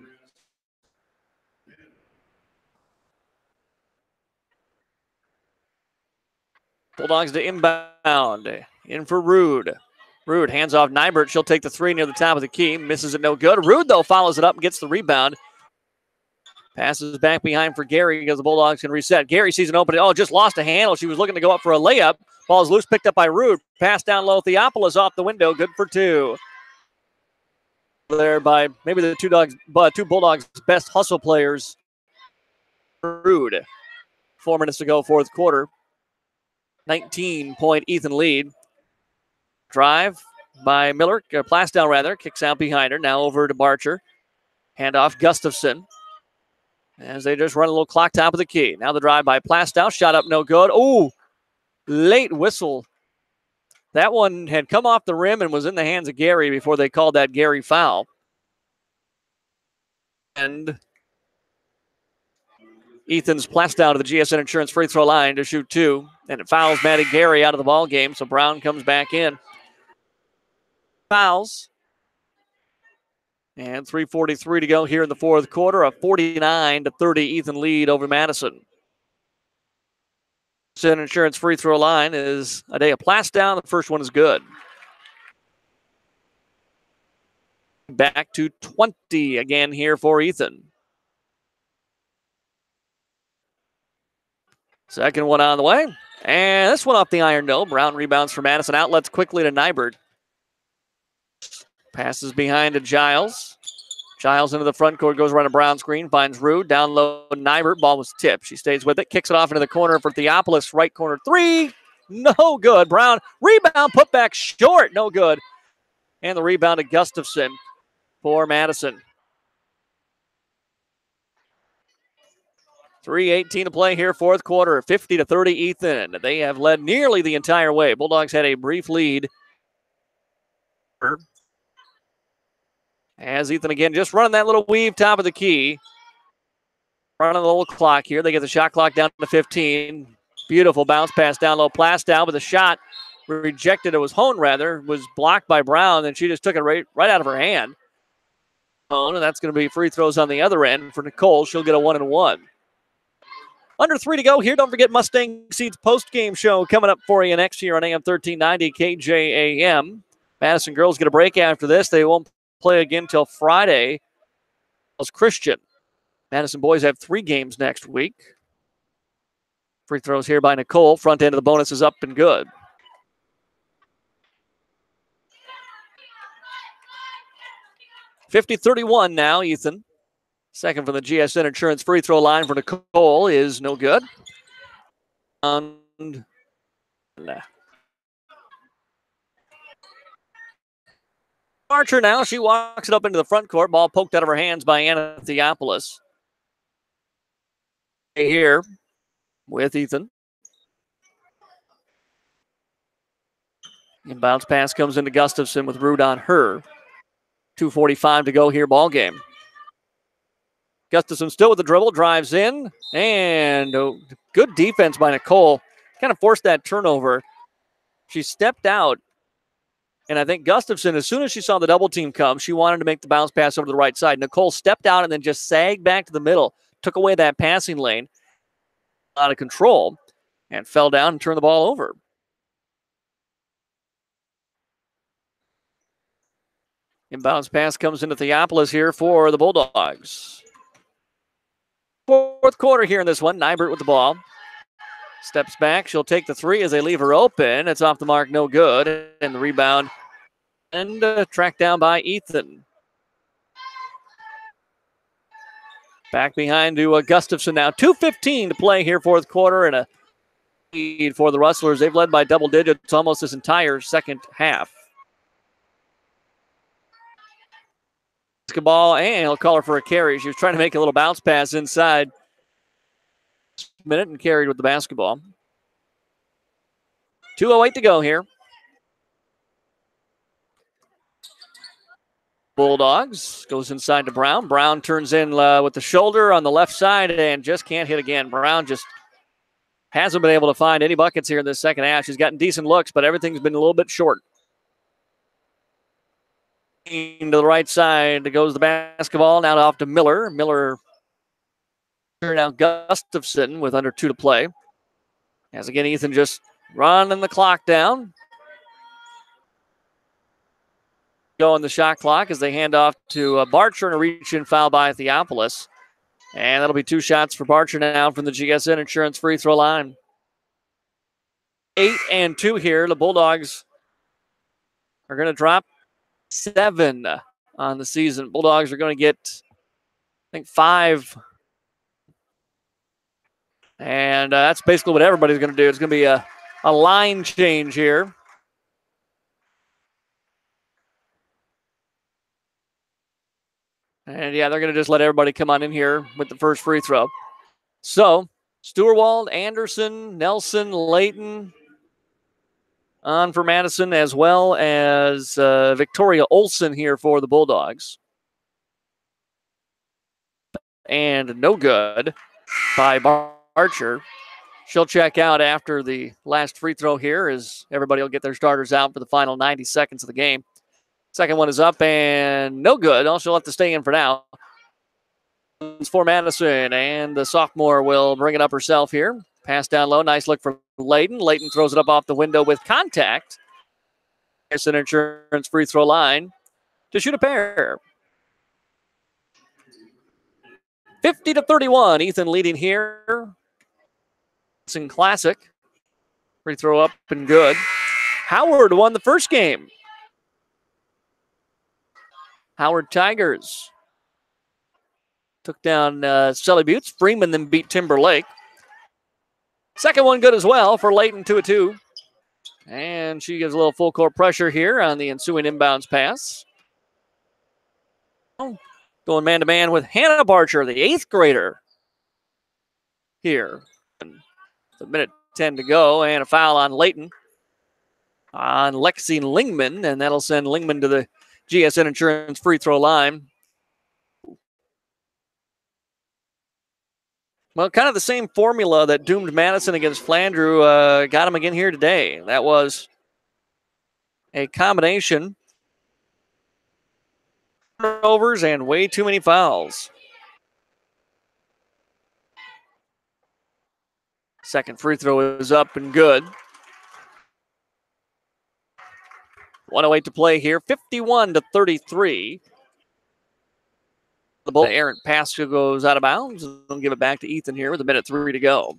Bulldogs to inbound. In for Rude. Rude hands off Nybert. She'll take the three near the top of the key. Misses it, no good. Rude, though, follows it up and gets the rebound. Passes back behind for Gary because the Bulldogs can reset. Gary sees an opening. Oh, just lost a handle. She was looking to go up for a layup. Ball's loose, picked up by Rude. Pass down low. Theopolis off the window. Good for two. There by maybe the two Bulldogs' best hustle players. Rude. 4 minutes to go, fourth quarter. 19-point Ethan lead. Drive by Miller, Plastow rather, kicks out behind her. Now over to Barcher. Handoff Gustafson. As they just run a little clock top of the key. Now the drive by Plastow. Shot up, no good. Ooh, late whistle. That one had come off the rim and was in the hands of Gary before they called that Gary foul. And Ethan's Plastow to the GSN Insurance free throw line to shoot two. And it fouls Maddie Gary out of the ball game, so Brown comes back in. Fouls. And 3:43 to go here in the fourth quarter. A 49-30 Ethan lead over Madison. GSN Insurance free throw line is Adea Plastow. The first one is good. Back to 20 again here for Ethan. Second one on the way. And this one off the iron, no. Brown rebounds for Madison. Outlets quickly to Nybert. Passes behind to Giles. Giles into the front court, goes around a Brown screen, finds Rude. Down low, Nybert. Ball was tipped. She stays with it, kicks it off into the corner for Theopolis. Right corner three. No good. Brown rebound, put back short. No good. And the rebound to Gustafson for Madison. 3:18 to play here, fourth quarter. 50-30 Ethan. They have led nearly the entire way. Bulldogs had a brief lead. As Ethan again just running that little weave top of the key. Running the little clock here. They get the shot clock down to 15. Beautiful bounce pass down low. Plastow with a shot. Rejected. It was Hone rather. Was blocked by Brown. And she just took it right out of her hand. And that's going to be free throws on the other end for Nicole. She'll get a 1-and-1. Under 3 to go here. Don't forget Mustang Seeds post-game show coming up for you next year on AM 1390 KJAM. Madison girls get a break after this. They won't play again till Friday as Christian. Madison boys have 3 games next week. Free throws here by Nicole. Front end of the bonus is up and good. (50-31) now, Ethan. Second from the GSN Insurance free throw line for Nicole is no good. And Archer now, she walks it up into the front court. Ball poked out of her hands by Anna Theopolis. Here with Ethan. Inbounds pass comes into Gustafson with Rude on her. 2:45 to go here, ball game. Gustafson still with the dribble, drives in, and good defense by Nicole. Kind of forced that turnover. She stepped out, and I think Gustafson, as soon as she saw the double team come, she wanted to make the bounce pass over to the right side. Nicole stepped out and then just sagged back to the middle, took away that passing lane, out of control, and fell down and turned the ball over. Inbounds pass comes into Theopolis here for the Bulldogs. Fourth quarter here in this one. Nybert with the ball. Steps back. She'll take the three as they leave her open. It's off the mark, no good. And the rebound and tracked down by Ethan. Back behind to Gustafson now. 2:15 to play here, fourth quarter, and a lead for the Rustlers. They've led by double digits almost this entire second half. Basketball, and he'll call her for a carry. She was trying to make a little bounce pass inside. Minute and carried with the basketball. 2:08 to go here. Bulldogs goes inside to Brown. Brown turns in with the shoulder on the left side and just can't hit again. Brown just hasn't been able to find any buckets here in this second half. She's gotten decent looks, but everything's been a little bit short. To the right side goes the basketball. Now off to Miller. Miller now Gustafson with under 2 to play. As again, Ethan just running the clock down. Going the shot clock as they hand off to Barcher and a reach-in foul by Theopolis. And that'll be 2 shots for Barcher now from the GSN Insurance free throw line. 8-2 here. The Bulldogs are going to drop 7 on the season. Bulldogs are going to get, I think, 5. And that's basically what everybody's going to do. It's going to be a line change here. And, yeah, they're going to just let everybody come on in here with the first free throw. So, Stewart, Anderson, Nelson, Layton on for Madison, as well as Victoria Olson here for the Bulldogs. And no good by Barcher. She'll check out after the last free throw here as everybody will get their starters out for the final 90 seconds of the game. Second one is up and no good. She'll have to stay in for now. It's for Madison, and the sophomore will bring it up herself here. Pass down low. Nice look for Layton. Layton throws it up off the window with contact. It's an Insurance free throw line to shoot a pair. 50-31. Ethan leading here. It's in Classic. Free throw up and good. Howard won the first game. Howard Tigers took down Selly Buttes. Freeman then beat Timberlake. Second one good as well for Layton, 2-2. And she gives a little full court pressure here on the ensuing inbounds pass. Going man-to-man with Hannah Barcher, the 8th grader here. It's a minute 10 to go, and a foul on Layton on Lexi Lingman, and that'll send Lingman to the GSN Insurance free throw line. Well, kind of the same formula that doomed Madison against Flandreau got him again here today. That was a combination of turnovers and way too many fouls. Second free throw is up and good. 1:08 to play here, 51-33. The errant pass goes out of bounds. They'll give it back to Ethan here with 1:03 to go.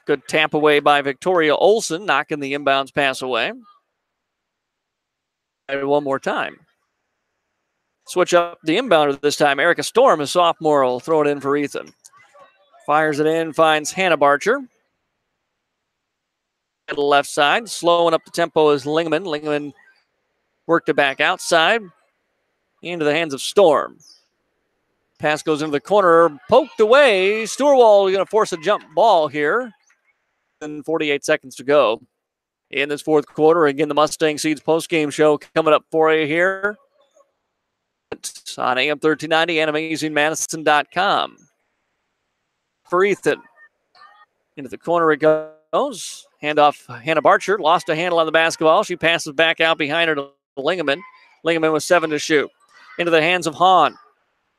Good tap away by Victoria Olson, knocking the inbounds pass away. And one more time. Switch up the inbounder this time. Erica Storm, a sophomore, will throw it in for Ethan. Fires it in, finds Hannah Barcher. To the left side, slowing up the tempo is Lingman. Lingman worked it back outside into the hands of Storm. Pass goes into the corner, poked away. Stewart going to force a jump ball here. And 48 seconds to go in this fourth quarter. Again, the Mustang Seeds postgame show coming up for you here. It's on AM 1390 and AmazingMadison.com. For Ethan. Into the corner it goes. Handoff Hannah Barcher. Lost a handle on the basketball. She passes back out behind her to Lingman. Lingman with 7 to shoot. Into the hands of Hahn.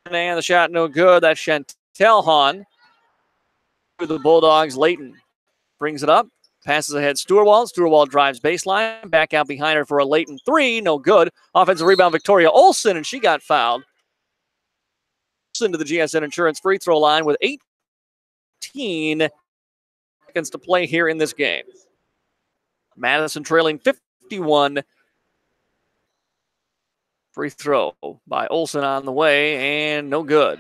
And the shot no good. That's Chantel Hahn. To the Bulldogs, Layton brings it up. Passes ahead Stewart. Stewart drives baseline. Back out behind her for a Layton 3. No good. Offensive rebound Victoria Olson, and she got fouled. Olson to the GSN Insurance free throw line with 18 seconds to play here in this game. Madison trailing 51. Free throw by Olson on the way, and no good.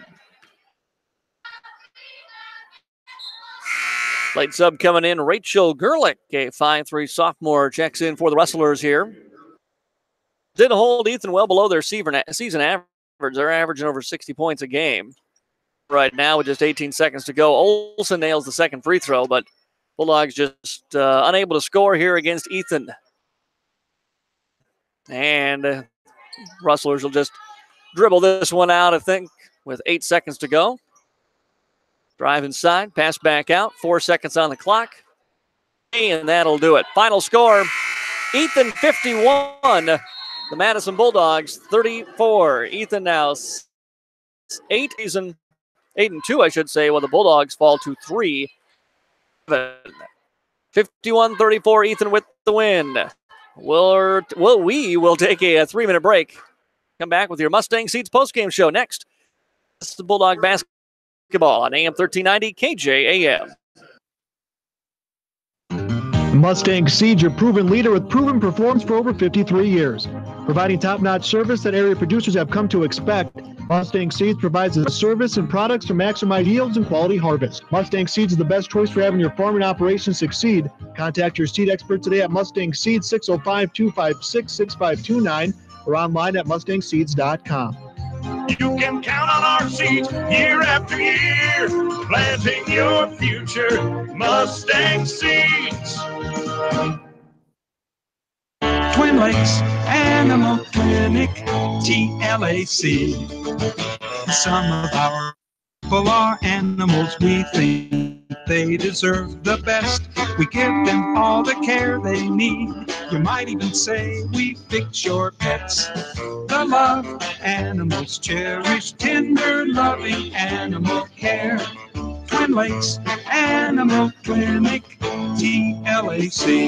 Late sub coming in, Rachel Gerlich, a 5'3" sophomore, checks in for the Rustlers here. Did hold Ethan well below their season average. They're averaging over 60 points a game right now with just 18 seconds to go. Olson nails the second free throw, but Bulldogs just unable to score here against Ethan. And Rustlers will just dribble this one out, I think, with 8 seconds to go. Drive inside, pass back out, 4 seconds on the clock. And that'll do it. Final score, Ethan 51, the Madison Bulldogs 34. Ethan now 8-2, I should say, while the Bulldogs fall to 3. 51-34, Ethan with the win. We will take a 3-minute break. Come back with your Mustang Seeds postgame show next. This is the Bulldog basketball on AM 1390 KJAM. Mustang Seeds, your proven leader with proven performance for over 53 years. Providing top-notch service that area producers have come to expect, Mustang Seeds provides a service and products to maximize yields and quality harvest. Mustang Seeds is the best choice for having your farming operations succeed. Contact your seed expert today at Mustang Seeds 605-256-6529 or online at mustangseeds.com. You can count on our seeds year after year, planting your future. Mustang Seeds. Twin Lakes Animal Clinic, TLAC. Some of our people are animals. We think they deserve the best. We give them all the care they need. You might even say we fix your pets. The love animals cherish, tender, loving animal care. Twin Lakes Animal Clinic, TLAC.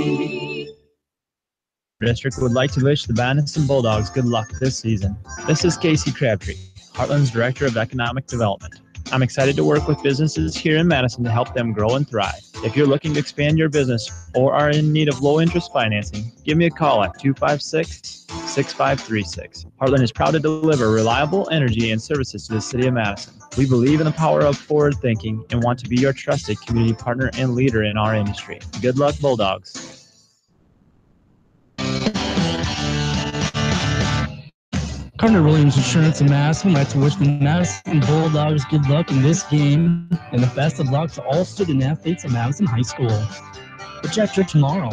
District would like to wish the Madison Bulldogs good luck this season. This is Casey Crabtree, Heartland's Director of Economic Development. I'm excited to work with businesses here in Madison to help them grow and thrive. If you're looking to expand your business or are in need of low-interest financing, give me a call at 256-6536. Heartland is proud to deliver reliable energy and services to the city of Madison. We believe in the power of forward thinking and want to be your trusted community partner and leader in our industry. Good luck, Bulldogs. Carter Williams Insurance in Madison would like to wish the Madison Bulldogs good luck in this game and the best of luck to all student athletes at Madison High School. Project your tomorrow.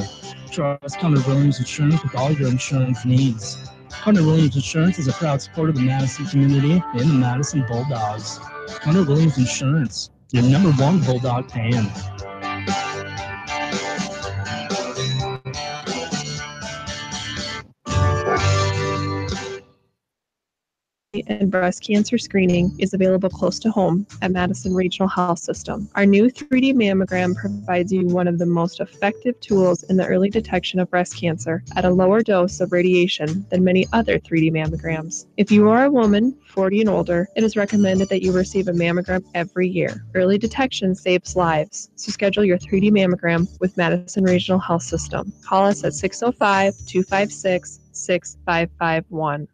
Trust Carter Williams Insurance with all your insurance needs. Carter Williams Insurance is a proud supporter of the Madison community and the Madison Bulldogs. Carter Williams Insurance, your #1 Bulldog fan. And breast cancer screening is available close to home at Madison Regional Health System. Our new 3D mammogram provides you one of the most effective tools in the early detection of breast cancer at a lower dose of radiation than many other 3D mammograms. If you are a woman, 40 and older, it is recommended that you receive a mammogram every year. Early detection saves lives, so schedule your 3D mammogram with Madison Regional Health System. Call us at 605-256-6551.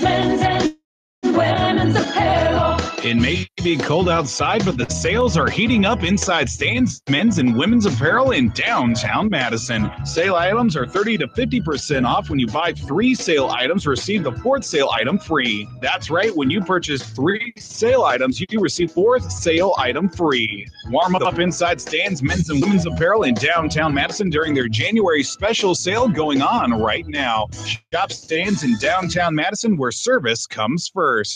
Men's and women's apparel. It may be cold outside, but the sales are heating up inside Stan's Men's and Women's Apparel in downtown Madison. Sale items are 30 to 50% off when you buy 3 sale items, receive the 4th sale item free. That's right, when you purchase 3 sale items, you receive 4th sale item free. Warm up inside Stan's Men's and Women's Apparel in downtown Madison during their January special sale going on right now. Shop Stan's in downtown Madison where service comes first.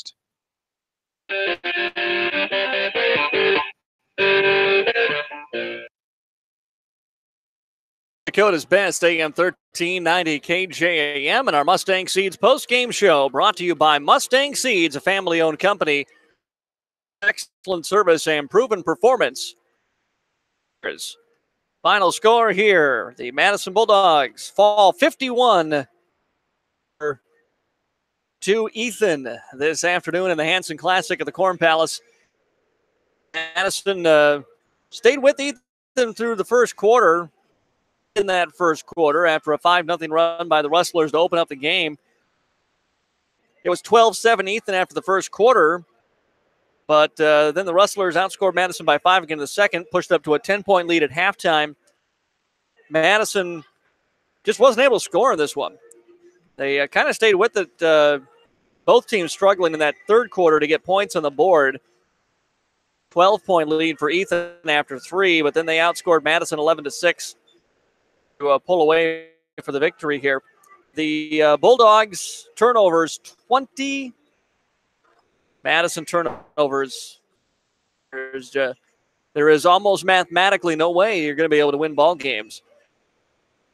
Dakota's best, AM 1390 KJAM, and our Mustang Seeds post-game show brought to you by Mustang Seeds, a family-owned company. Excellent service and proven performance. Final score here, the Madison Bulldogs fall 51 to Ethan this afternoon in the Hanson Classic at the Corn Palace. Madison stayed with Ethan through the first quarter. In that first quarter, after a 5-0 run by the Rustlers to open up the game, it was 12-7 Ethan after the first quarter. But then the Rustlers outscored Madison by 5 again in the second, pushed up to a 10-point lead at halftime. Madison just wasn't able to score in this one. They kind of stayed with it. Both teams struggling in that third quarter to get points on the board. 12-point lead for Ethan after 3, but then they outscored Madison 11-6 to pull away for the victory here. The Bulldogs turnovers 20. Madison turnovers. There is almost mathematically no way you're going to be able to win ball games.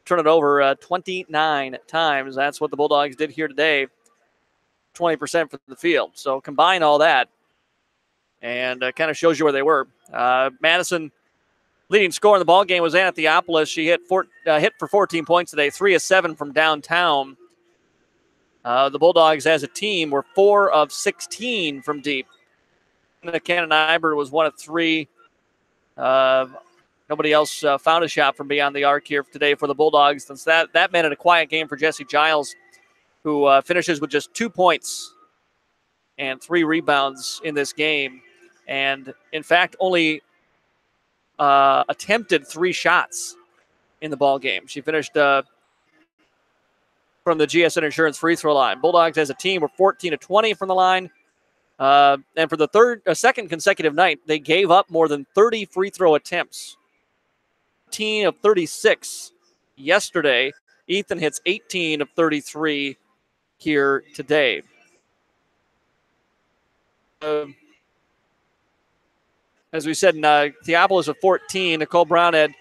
Turn it over 29 times. That's what the Bulldogs did here today. 20% from the field. So combine all that and kind of shows you where they were. Madison Leading scorer in the ball game was Anna Theopolis. She hit for 14 points today, 3 of 7 from downtown. The Bulldogs as a team were 4 of 16 from deep. Cannon Iber was 1 of 3. Nobody else found a shot from beyond the arc here today for the Bulldogs. Since that meant it a quiet game for Jessie Giles, who finishes with just 2 points and 3 rebounds in this game. And, in fact, only attempted 3 shots in the ball game. She finished from the GSN Insurance free throw line. Bulldogs as a team were 14 of 20 from the line. And for the second consecutive night, they gave up more than 30 free throw attempts. 18 of 36 yesterday. Ethan hits 18 of 33 here today. As we said, Theopolis with 14. Nicole Brown had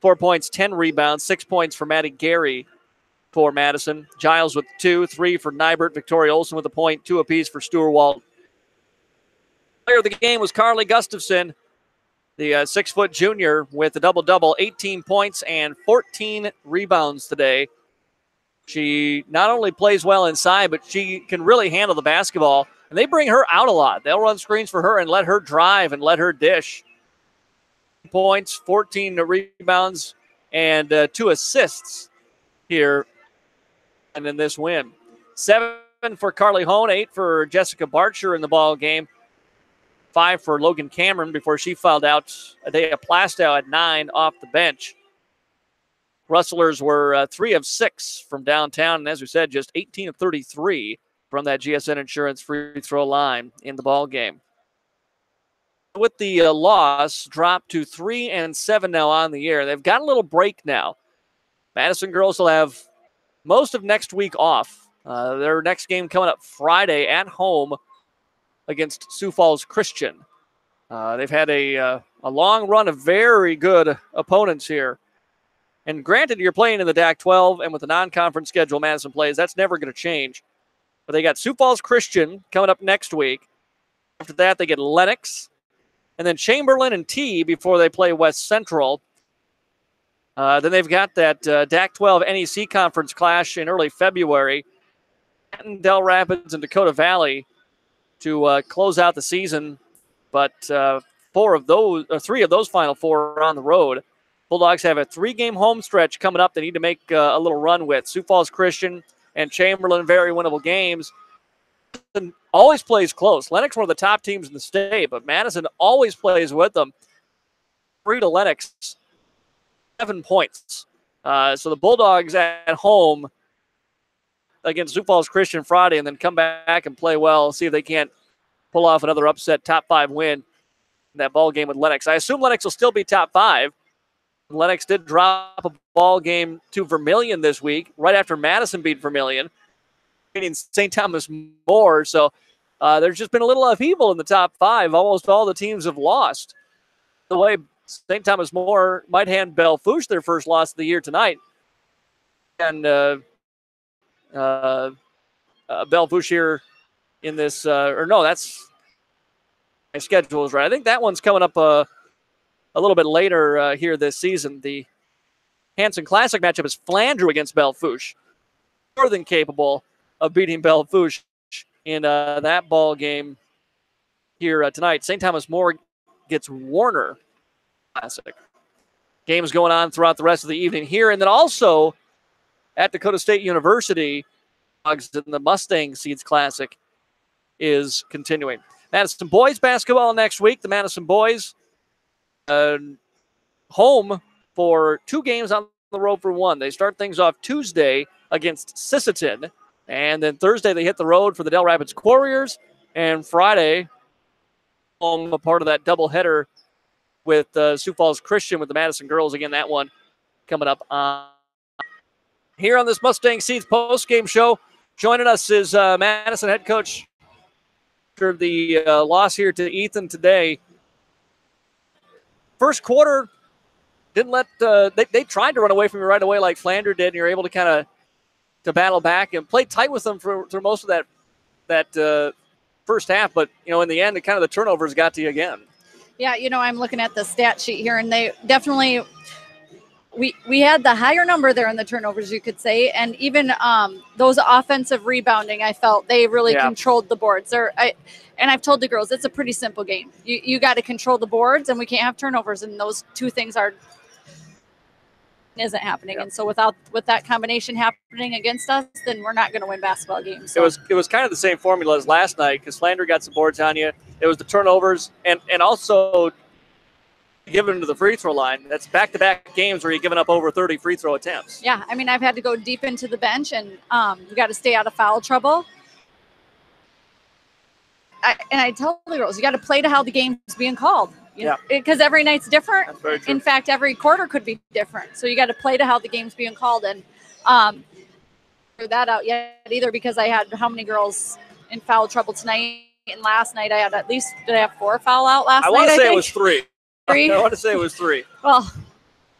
4 points, 10 rebounds, 6 points for Maddie Gary for Madison. Giles with 2, 3 for Nybert. Victoria Olsen with a point, 2 apiece for Stewart. Player of the game was Carly Gustafson, the 6-foot junior with a double-double, 18 points and 14 rebounds today. She not only plays well inside, but she can really handle the basketball. And they bring her out a lot. They'll run screens for her and let her drive and let her dish. Points, 14 rebounds, and 2 assists here and in this win. 7 for Carly Hone, 8 for Jessica Barcher in the ball game. 5 for Logan Cameron before she fouled out. Adea Plastow at 9 off the bench. Rustlers were 3 of 6 from downtown, and as we said, just 18 of 33 from that GSN Insurance free throw line in the ball game. With the loss, dropped to 3 and 7 now on the year. They've got a little break now. Madison girls will have most of next week off. Their next game coming up Friday at home against Sioux Falls Christian. They've had a long run of very good opponents here. And granted, you're playing in the DAC-12, and with the non-conference schedule Madison plays, that's never going to change. But they got Sioux Falls Christian coming up next week. After that, they get Lennox, and then Chamberlain and T before they play West Central. Then they've got that DAC-12 NEC conference clash in early February. And Del Rapids and Dakota Valley to close out the season, but 3 of those final 4 are on the road. Bulldogs have a 3-game home stretch coming up they need to make a little run with. Sioux Falls Christian and Chamberlain, very winnable games. Madison always plays close. Lennox, one of the top teams in the state, but Madison always plays with them. 3 to Lennox, 7 points. So the Bulldogs at home against Sioux Falls Christian Friday and then come back and play well, see if they can't pull off another upset top 5 win in that ball game with Lennox. I assume Lennox will still be top 5. Lennox did drop a ball game to Vermilion this week, right after Madison beat Vermilion, beating St. Thomas More. So there's just been a little upheaval in the top 5. Almost all the teams have lost. The way St. Thomas More might hand Belle Fourche their first loss of the year tonight. And Belle Fourche here in this, that's my schedule is right. I think that one's coming up a little bit later here this season. The Hanson Classic matchup is Flandreau against Belle Fourche. More than capable of beating Belle Fourche in that ball game here tonight. St. Thomas More gets Warner Classic. Games going on throughout the rest of the evening here, and then also at Dakota State University, the Mustang Seeds Classic is continuing. Madison boys basketball next week. The Madison boys home for 2 games on the road for 1. They start things off Tuesday against Sisseton, and then Thursday they hit the road for the Del Rapids Warriors, and Friday home, a part of that doubleheader with Sioux Falls Christian with the Madison girls. Again, that one coming up on here on this Mustang Seeds post-game show. Joining us is Madison head coach after the loss here to Ethan today. First quarter, didn't let they tried to run away from you right away like Flandreau did, and you're able to kind of to battle back and play tight with them through most of that first half. But in the end, the turnovers got to you again. Yeah, I'm looking at the stat sheet here, and they definitely we had the higher number there in the turnovers, you could say, and even those offensive rebounding, I felt they really controlled the boards. And I've told the girls it's a pretty simple game. You got to control the boards, and we can't have turnovers, and those two things isn't happening. And so with that combination happening against us, then we're not going to win basketball games. So. It was kind of the same formula as last night because Flandre got some boards on you. It was the turnovers and also giving to the free throw line. That's back-to-back games where you're giving up over 30 free throw attempts. Yeah, I mean, I've had to go deep into the bench, and you got to stay out of foul trouble. I tell the girls, you got to play to how the game's being called. Because every night's different. That's very true. In fact, every quarter could be different. So you got to play to how the game's being called. And figure that out yet either, because I had how many girls in foul trouble tonight, and last night I had did I have 4 foul out last night? I want to say it was 3. I want to say it was 3. Well,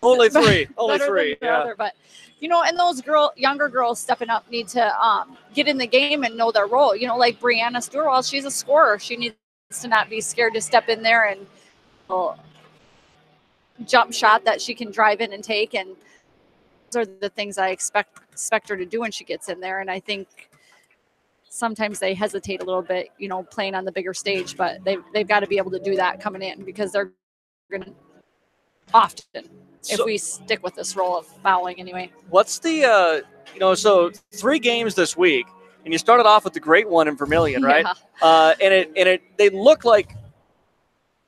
only 3. Only better 3. Than the other, but and those younger girls stepping up need to get in the game and know their role. Like Brianna Stewart, she's a scorer. She needs to not be scared to step in there and jump shot that she can drive in and take. And those are the things I expect her to do when she gets in there. And I think sometimes they hesitate a little bit, playing on the bigger stage, but they've got to be able to do that coming in, because they're going to often, if we stick with this role of fouling anyway. What's the, so 3 games this week, and you started off with the great one in Vermilion, right? And they look like,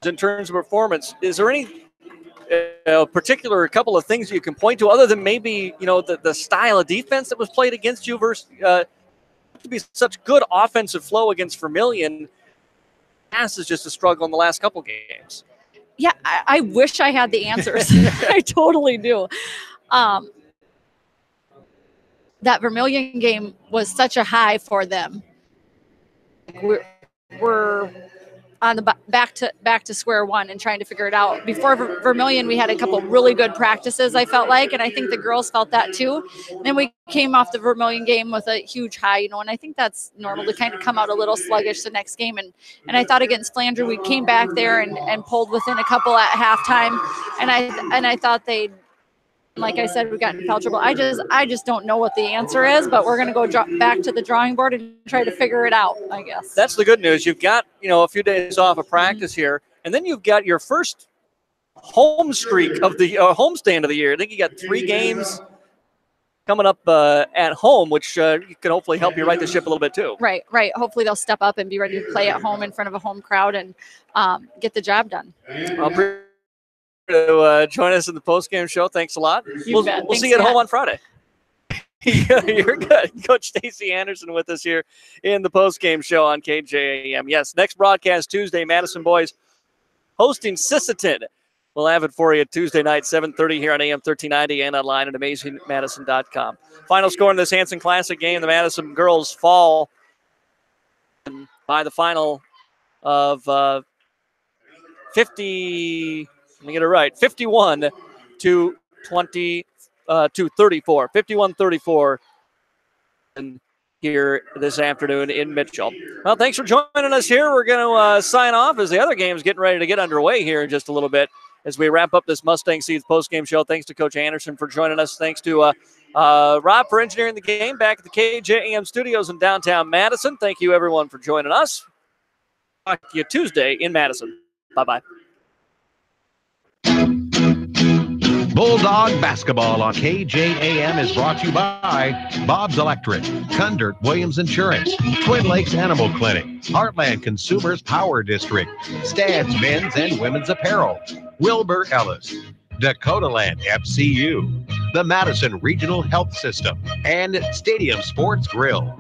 in terms of performance, is there any particular couple of things you can point to other than maybe, the style of defense that was played against you versus to be such good offensive flow against Vermilion? Pass is just a struggle in the last couple games. Yeah, I wish I had the answers. I totally do. That Vermilion game was such a high for them. We're on the back to square one and trying to figure it out. Before Vermilion, we had a couple really good practices, I felt like, and I think the girls felt that too. And then we came off the Vermilion game with a huge high, and I think that's normal to kind of come out a little sluggish the next game. And I thought against Flandre, we came back there and pulled within a couple at halftime, and I thought they'd, like I said, we got in foul trouble. I just don't know what the answer is, but we're going to go back to the drawing board and try to figure it out, I guess. That's the good news. You've got, a few days off of practice here, and then you've got your first home streak of the homestand of the year. I think you got 3 games coming up at home, which can hopefully help you right the ship a little bit too. Right. Hopefully they'll step up and be ready to play at home in front of a home crowd and get the job done. To join us in the post-game show. Thanks a lot. We'll see you at home on Friday. You're good. Coach Stacy Anderson with us here in the post-game show on KJAM. Yes, next broadcast Tuesday, Madison boys hosting Sisseton. We'll have it for you Tuesday night, 7:30 here on AM 1390 and online at amazingmadison.com. Final score in this Hanson Classic game, the Madison girls fall by the final of 50. Let me get it right. 51 to 34. 51-34 here this afternoon in Mitchell. Well, thanks for joining us here. We're going to sign off as the other game's getting ready to get underway here in just a little bit as we wrap up this Mustang Seeds postgame show. Thanks to Coach Anderson for joining us. Thanks to Rob for engineering the game back at the KJAM studios in downtown Madison. Thank you, everyone, for joining us. Talk to you Tuesday in Madison. Bye-bye. Bulldog Basketball on KJAM is brought to you by Bob's Electric, Kundert Williams Insurance, Twin Lakes Animal Clinic, Heartland Consumers Power District, Stad's Men's and Women's Apparel, Wilbur Ellis, Dakota Land FCU, the Madison Regional Health System, and Stadium Sports Grill.